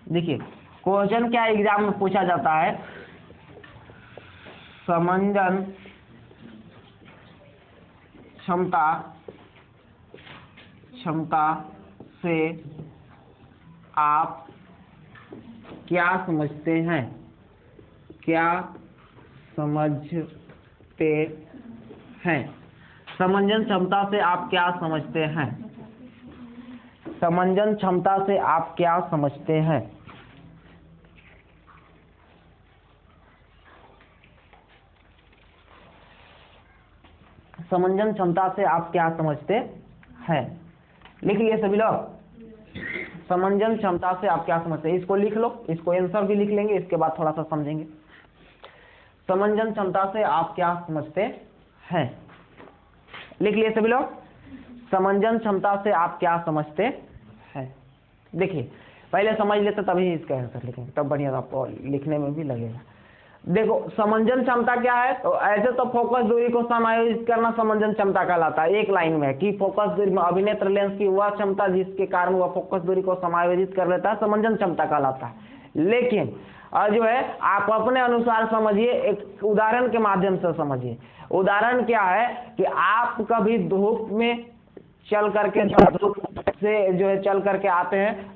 देखिए क्वेश्चन क्या एग्जाम में पूछा जाता है, समंजन क्षमता से आप क्या समझते हैं? क्या समझते हैं? समंजन क्षमता से आप क्या समझते हैं? समंजन क्षमता से आप क्या समझते हैं? समंजन क्षमता से आप क्या समझते हैं? लिख लिए सभी लोग। समंजन क्षमता से आप क्या समझते हैं, इसको लिख लो, इसको आंसर भी लिख लेंगे, इसके बाद थोड़ा सा समझेंगे। समंजन क्षमता से आप क्या समझते हैं? लिख लिए सभी लोग। समंजन क्षमता से आप क्या समझते हैं? देखिए पहले समझ लेते तभी इसका आंसर लिखेंगे, तब बढ़िया आपको लिखने में भी लगेगा। देखो समंजन क्षमता क्या है, तो ऐसे तो फोकस दूरी को समायोजित करना समंजन क्षमता कहलाता है। एक लाइन में कि फोकस दूरी में अभिनेत्र लेंस की वह क्षमता जिसके कारण वह फोकस दूरी को समायोजित कर लेता है, समंजन क्षमता कहलाता है। लेकिन जो है आप अपने अनुसार समझिए, एक उदाहरण के माध्यम से समझिए। उदाहरण क्या है कि आप कभी धूप में चल करके धूप से जो है चल करके आते हैं,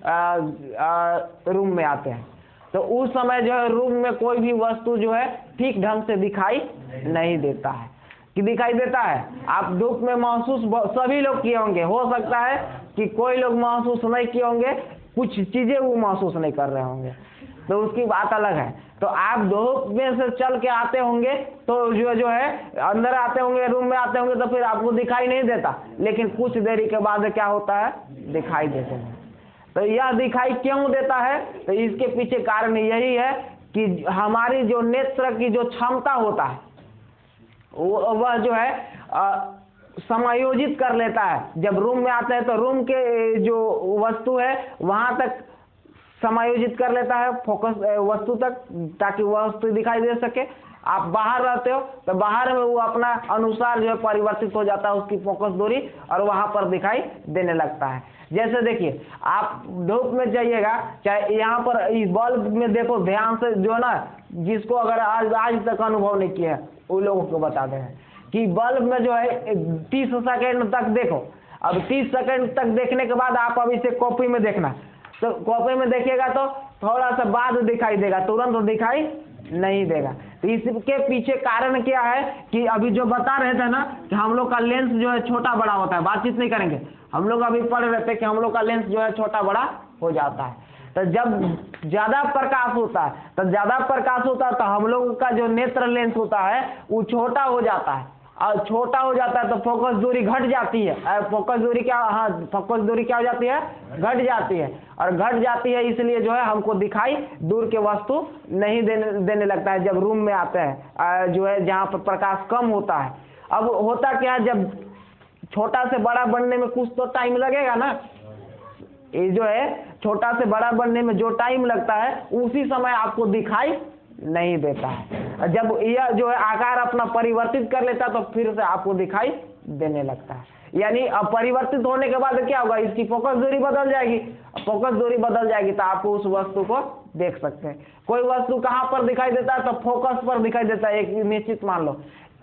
रूम में आते हैं, तो उस समय जो है रूम में कोई भी वस्तु जो है ठीक ढंग से दिखाई नहीं देता है। कि दिखाई देता है, आप धूप में महसूस सभी लोग किए होंगे। हो सकता है कि कोई लोग महसूस नहीं किए होंगे, कुछ चीजें वो महसूस नहीं कर रहे होंगे, तो उसकी बात अलग है। तो आप धूप में से चल के आते होंगे तो जो है अंदर आते होंगे, रूम में आते होंगे, तो फिर आपको दिखाई नहीं देता, लेकिन कुछ देरी के बाद क्या होता है, दिखाई देते हैं। तो यह दिखाई क्यों देता है, तो इसके पीछे कारण यही है कि हमारी जो नेत्र की जो क्षमता होता है वह जो है समायोजित कर लेता है। जब रूम में आते हैं तो रूम के जो वस्तु है वहां तक समायोजित कर लेता है, फोकस वस्तु तक, ताकि वह वस्तु दिखाई दे सके। आप बाहर रहते हो तो बाहर में वो अपना अनुसार जो है परिवर्तित हो जाता है उसकी फोकस दूरी, और वहां पर दिखाई देने लगता है। जैसे देखिए आप धूप में जाइएगा, चाहे यहाँ पर इस बल्ब में देखो ध्यान से, जो है ना, जिसको अगर आज तक अनुभव नहीं किया है उन लोगों को बता दें कि बल्ब में जो है 30 सेकंड तक देखो। अब 30 सेकंड तक देखने के बाद आप अब इसे कॉपी में देखना, तो कॉपी में देखिएगा तो थोड़ा सा बाद दिखाई देगा, तुरंत तो दिखाई नहीं देगा। तो इसके पीछे कारण क्या है कि अभी जो बता रहे थे ना कि हम लोग का लेंस जो है छोटा बड़ा होता है, बातचीत नहीं करेंगे, हम लोग अभी पढ़ रहे थे कि हम लोग का लेंस जो है छोटा बड़ा हो जाता है। तो जब ज्यादा प्रकाश होता है तो हम लोग का जो नेत्र लेंस होता है वो छोटा हो जाता है, और छोटा हो जाता है तो फोकस दूरी घट जाती है। फोकस दूरी क्या, हाँ फोकस दूरी क्या हो जाती है, घट जाती है। और घट जाती है इसलिए जो है हमको दिखाई दूर के वस्तु नहीं देने लगता है जब रूम में आते हैं, जो है जहाँ पर प्रकाश कम होता है। अब होता क्या है, जब छोटा से बड़ा बनने में कुछ तो टाइम लगेगा ना, ये जो है छोटा से बड़ा बनने में जो टाइम लगता है उसी समय आपको दिखाई नहीं देता है। जब यह जो है आकार अपना परिवर्तित कर लेता है तो फिर से आपको दिखाई देने लगता है। यानी अब परिवर्तित होने के बाद क्या होगा, इसकी फोकस दूरी बदल जाएगी। फोकस दूरी बदल जाएगी तो आपको उस वस्तु को देख सकते हैं। कोई वस्तु कहाँ पर दिखाई देता है, तो फोकस पर दिखाई देता है। एक निश्चित मान लो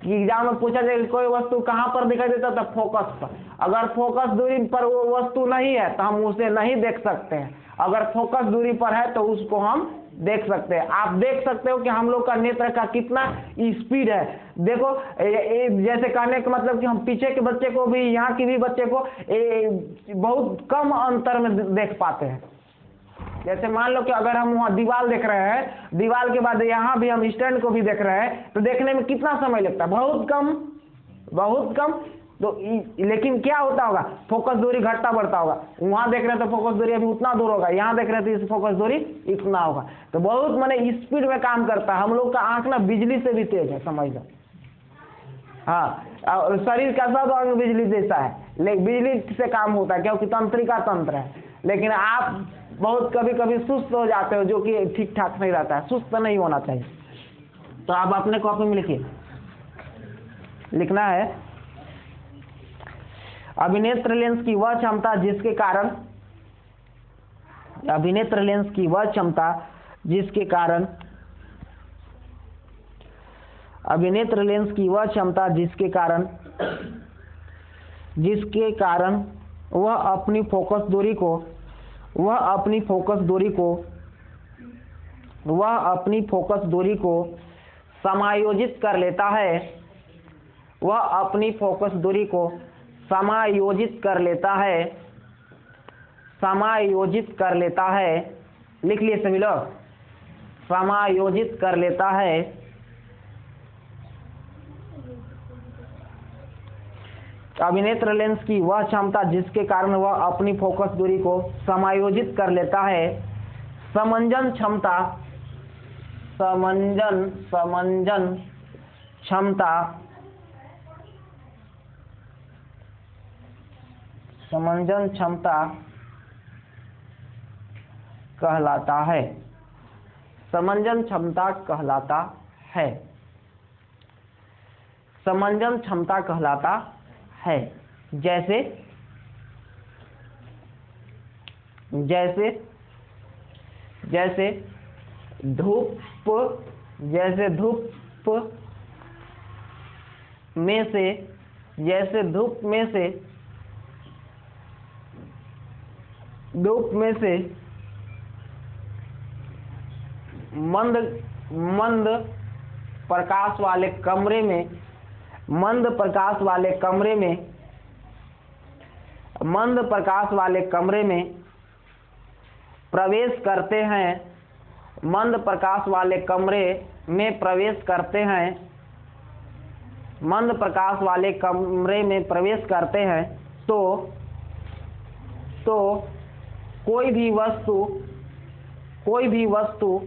कि एग्जाम में पूछा जाए कोई वस्तु कहाँ पर दिखाई देता है, तो फोकस पर। अगर फोकस दूरी पर वो वस्तु नहीं है तो हम उसे नहीं देख सकते हैं। अगर फोकस दूरी पर है तो उसको हम देख सकते हैं। आप देख सकते हो कि हम लोग का नेत्र का कितना स्पीड है। देखो जैसे कहने का मतलब कि हम पीछे के बच्चे को भी, यहाँ के भी बच्चे को बहुत कम अंतर में देख पाते हैं। जैसे मान लो कि अगर हम वहाँ दीवार देख रहे हैं, दीवार के बाद यहाँ भी हम स्टैंड को भी देख रहे हैं, तो देखने में कितना समय लगता है, बहुत कम, बहुत कम। तो लेकिन क्या होता होगा, फोकस दूरी घटता बढ़ता होगा। वहां देख रहे हैं तो फोकस दूरी अभी उतना दूर होगा, यहाँ देख रहे हैं तो इस फोकस दूरी इतना होगा। तो बहुत माने स्पीड में काम करता है। हम लोग का आंख ना बिजली से भी तेज है, समझ लो। हाँ, और शरीर का सब अंग बिजली जैसा है, लेकिन बिजली से काम होता है क्योंकि तंत्रिका तंत्र है। लेकिन आप बहुत कभी कभी सुस्त हो जाते हो, जो कि ठीक ठाक नहीं रहता है। सुस्त नहीं होना चाहिए। तो आप अपने कॉपी में लिखिए, लिखना है अभिनेत्र लेंस की वह क्षमता जिसके कारण, अभिनेत्र लेंस की वह क्षमता जिसके कारण, अभिनेत्र लेंस की वह क्षमता जिसके कारण, जिसके कारण वह अपनी फोकस दूरी को, वह अपनी फोकस दूरी को, वह अपनी फोकस दूरी को समायोजित कर लेता है, वह अपनी फोकस दूरी को समायोजित कर लेता है, समायोजित कर लेता है। लिख लिए सभी लोग, समायोजित कर लेता है। अभिनेत्र लेंस की वह क्षमता जिसके कारण वह अपनी फोकस दूरी को समायोजित कर लेता है। समंजन क्षमता, समंजन क्षमता, समंजन क्षमता कहलाता है, समंजन क्षमता कहलाता है, समंजन क्षमता कहलाता है। जैसे जैसे जैसे धूप, जैसे धूप में से, जैसे धूप में से, धूप में से मंद मंद प्रकाश वाले कमरे में, मंद प्रकाश वाले कमरे में, मंद प्रकाश वाले कमरे में प्रवेश करते हैं, मंद प्रकाश वाले कमरे में प्रवेश करते हैं, मंद प्रकाश वाले कमरे में प्रवेश करते हैं तो कोई भी वस्तु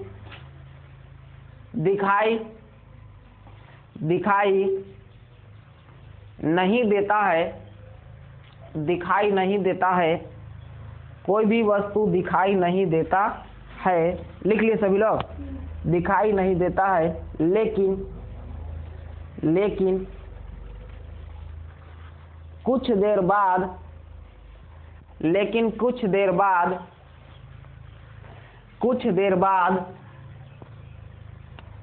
दिखाई नहीं देता है, दिखाई नहीं देता है, कोई भी वस्तु दिखाई नहीं देता है। लिख लिए सभी लोग, दिखाई नहीं देता है, लेकिन कुछ देर बाद, लेकिन कुछ देर बाद, कुछ देर बाद,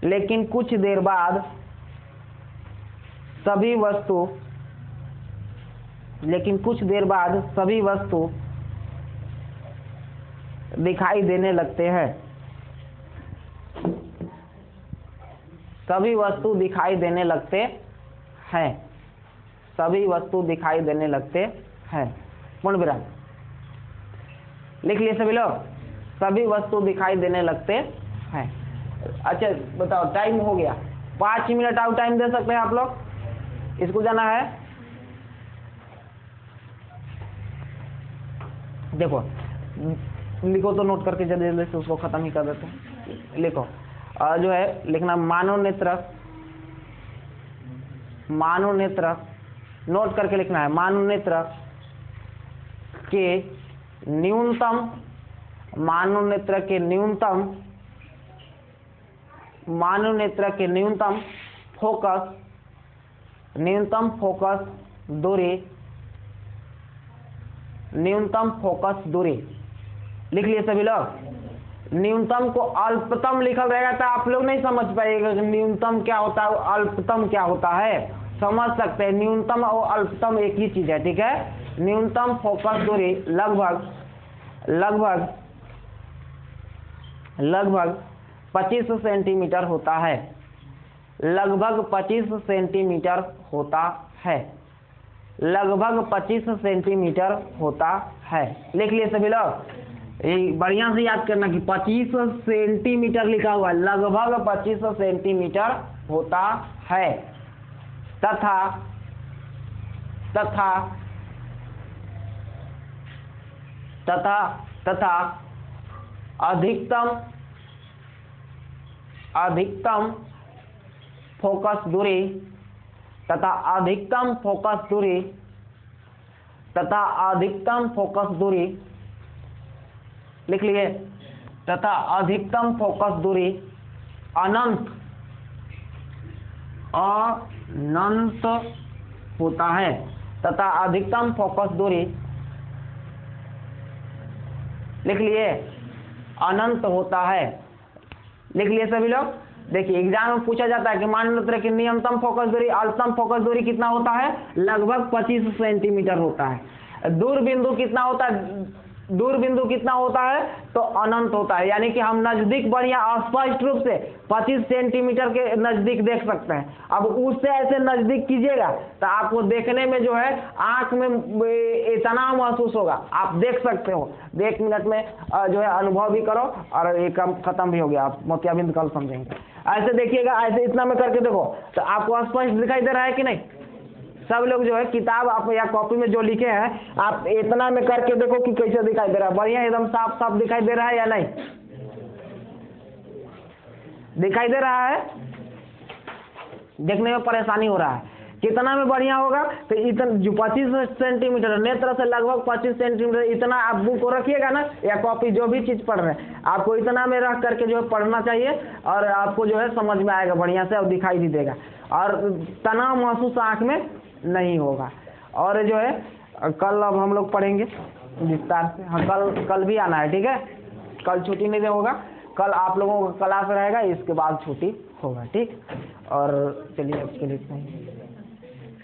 लेकिन कुछ देर बाद सभी वस्तु, लेकिन कुछ देर बाद सभी वस्तु दिखाई देने लगते हैं, सभी वस्तु दिखाई देने लगते हैं, सभी वस्तु दिखाई देने लगते हैं। पूर्ण विराम। लिख लिए सभी लोग, सभी वस्तु दिखाई देने लगते हैं। अच्छा बताओ, टाइम हो गया, 5 मिनट और टाइम दे सकते हैं आप लोग? स्कूल जाना है, देखो लिखो तो नोट करके जल्दी से उसको खत्म ही कर देते हैं। लिखो जो है लिखना मानोनेत्रक, मानोनेत्रक नोट करके लिखना है, मानोनेत्रक के न्यूनतम, मानोनेत्रक के न्यूनतम, मानोनेत्रक के न्यूनतम फोकस, न्यूनतम फोकस दूरी, न्यूनतम फोकस दूरी लिख लिए सभी लोग। न्यूनतम को अल्पतम लिखल रहेगा तो आप लोग नहीं समझ पाइएगा कि न्यूनतम क्या होता है, अल्पतम क्या होता है। समझ सकते हैं न्यूनतम और अल्पतम एक ही चीज है, ठीक है। न्यूनतम फोकस दूरी लगभग लगभग लगभग 25 सेंटीमीटर होता है, लगभग 25 सेंटीमीटर होता है, लगभग 25 सेंटीमीटर होता है। लिख लिए सभी लोग, बढ़िया से याद करना कि 25 सेंटीमीटर लिखा हुआ है, लगभग 25 सेंटीमीटर होता है। तथा तथा तथा तथा अधिकतम, अधिकतम फोकस दूरी, तथा अधिकतम फोकस दूरी, तथा अधिकतम फोकस दूरी लिख लिए, तथा अधिकतम फोकस दूरी अनंत, अनंत होता है, तथा अधिकतम फोकस दूरी लिख लिए अनंत होता है। लिख लिए सभी लोग। देखिए एग्जाम में पूछा जाता है कि मानोनेत्र की न्यूनतम फोकस दूरी, अल्पतम फोकस दूरी कितना होता है, लगभग 25 सेंटीमीटर होता है। दूर बिंदु कितना होता है, दूर बिंदु कितना होता है तो अनंत होता है, यानी कि हम नजदीक बढ़िया स्पष्ट रूप से 25 सेंटीमीटर के नजदीक देख सकते हैं। अब उससे ऐसे नजदीक कीजिएगा तो आपको देखने में जो है आंख में इतना महसूस होगा, आप देख सकते हो। 1 मिनट में जो है अनुभव भी करो और ये काम खत्म भी हो गया, आप मोतियाबिंद कल समझेंगे। ऐसे देखिएगा, ऐसे इतना में करके देखो तो आपको स्पष्ट दिखाई दे रहा है कि नहीं। सब लोग जो है किताब आप या कॉपी में जो लिखे हैं आप इतना में करके देखो कि कैसे दिखाई दे रहा है, बढ़िया एकदम साफ साफ दिखाई दे रहा है या नहीं, दिखाई दे रहा है। देखने में परेशानी हो रहा है, कितना में बढ़िया होगा तो इतना जो 25 सेंटीमीटर नेत्र से लगभग 25 सेंटीमीटर, इतना आप बुक को रखिएगा ना या कॉपी जो भी चीज पढ़ रहे हैं आपको इतना में रख करके जो है पढ़ना चाहिए और आपको जो है समझ में आएगा बढ़िया से और दिखाई भी देगा और तनाव महसूस आंख में नहीं होगा। और जो है कल अब हम लोग पढ़ेंगे विस्तार से। हाँ कल भी आना है, ठीक है। कल छुट्टी नहीं होगा, कल आप लोगों का क्लास रहेगा, इसके बाद छुट्टी होगा, ठीक। और चलिए अब के लिए इतना ही।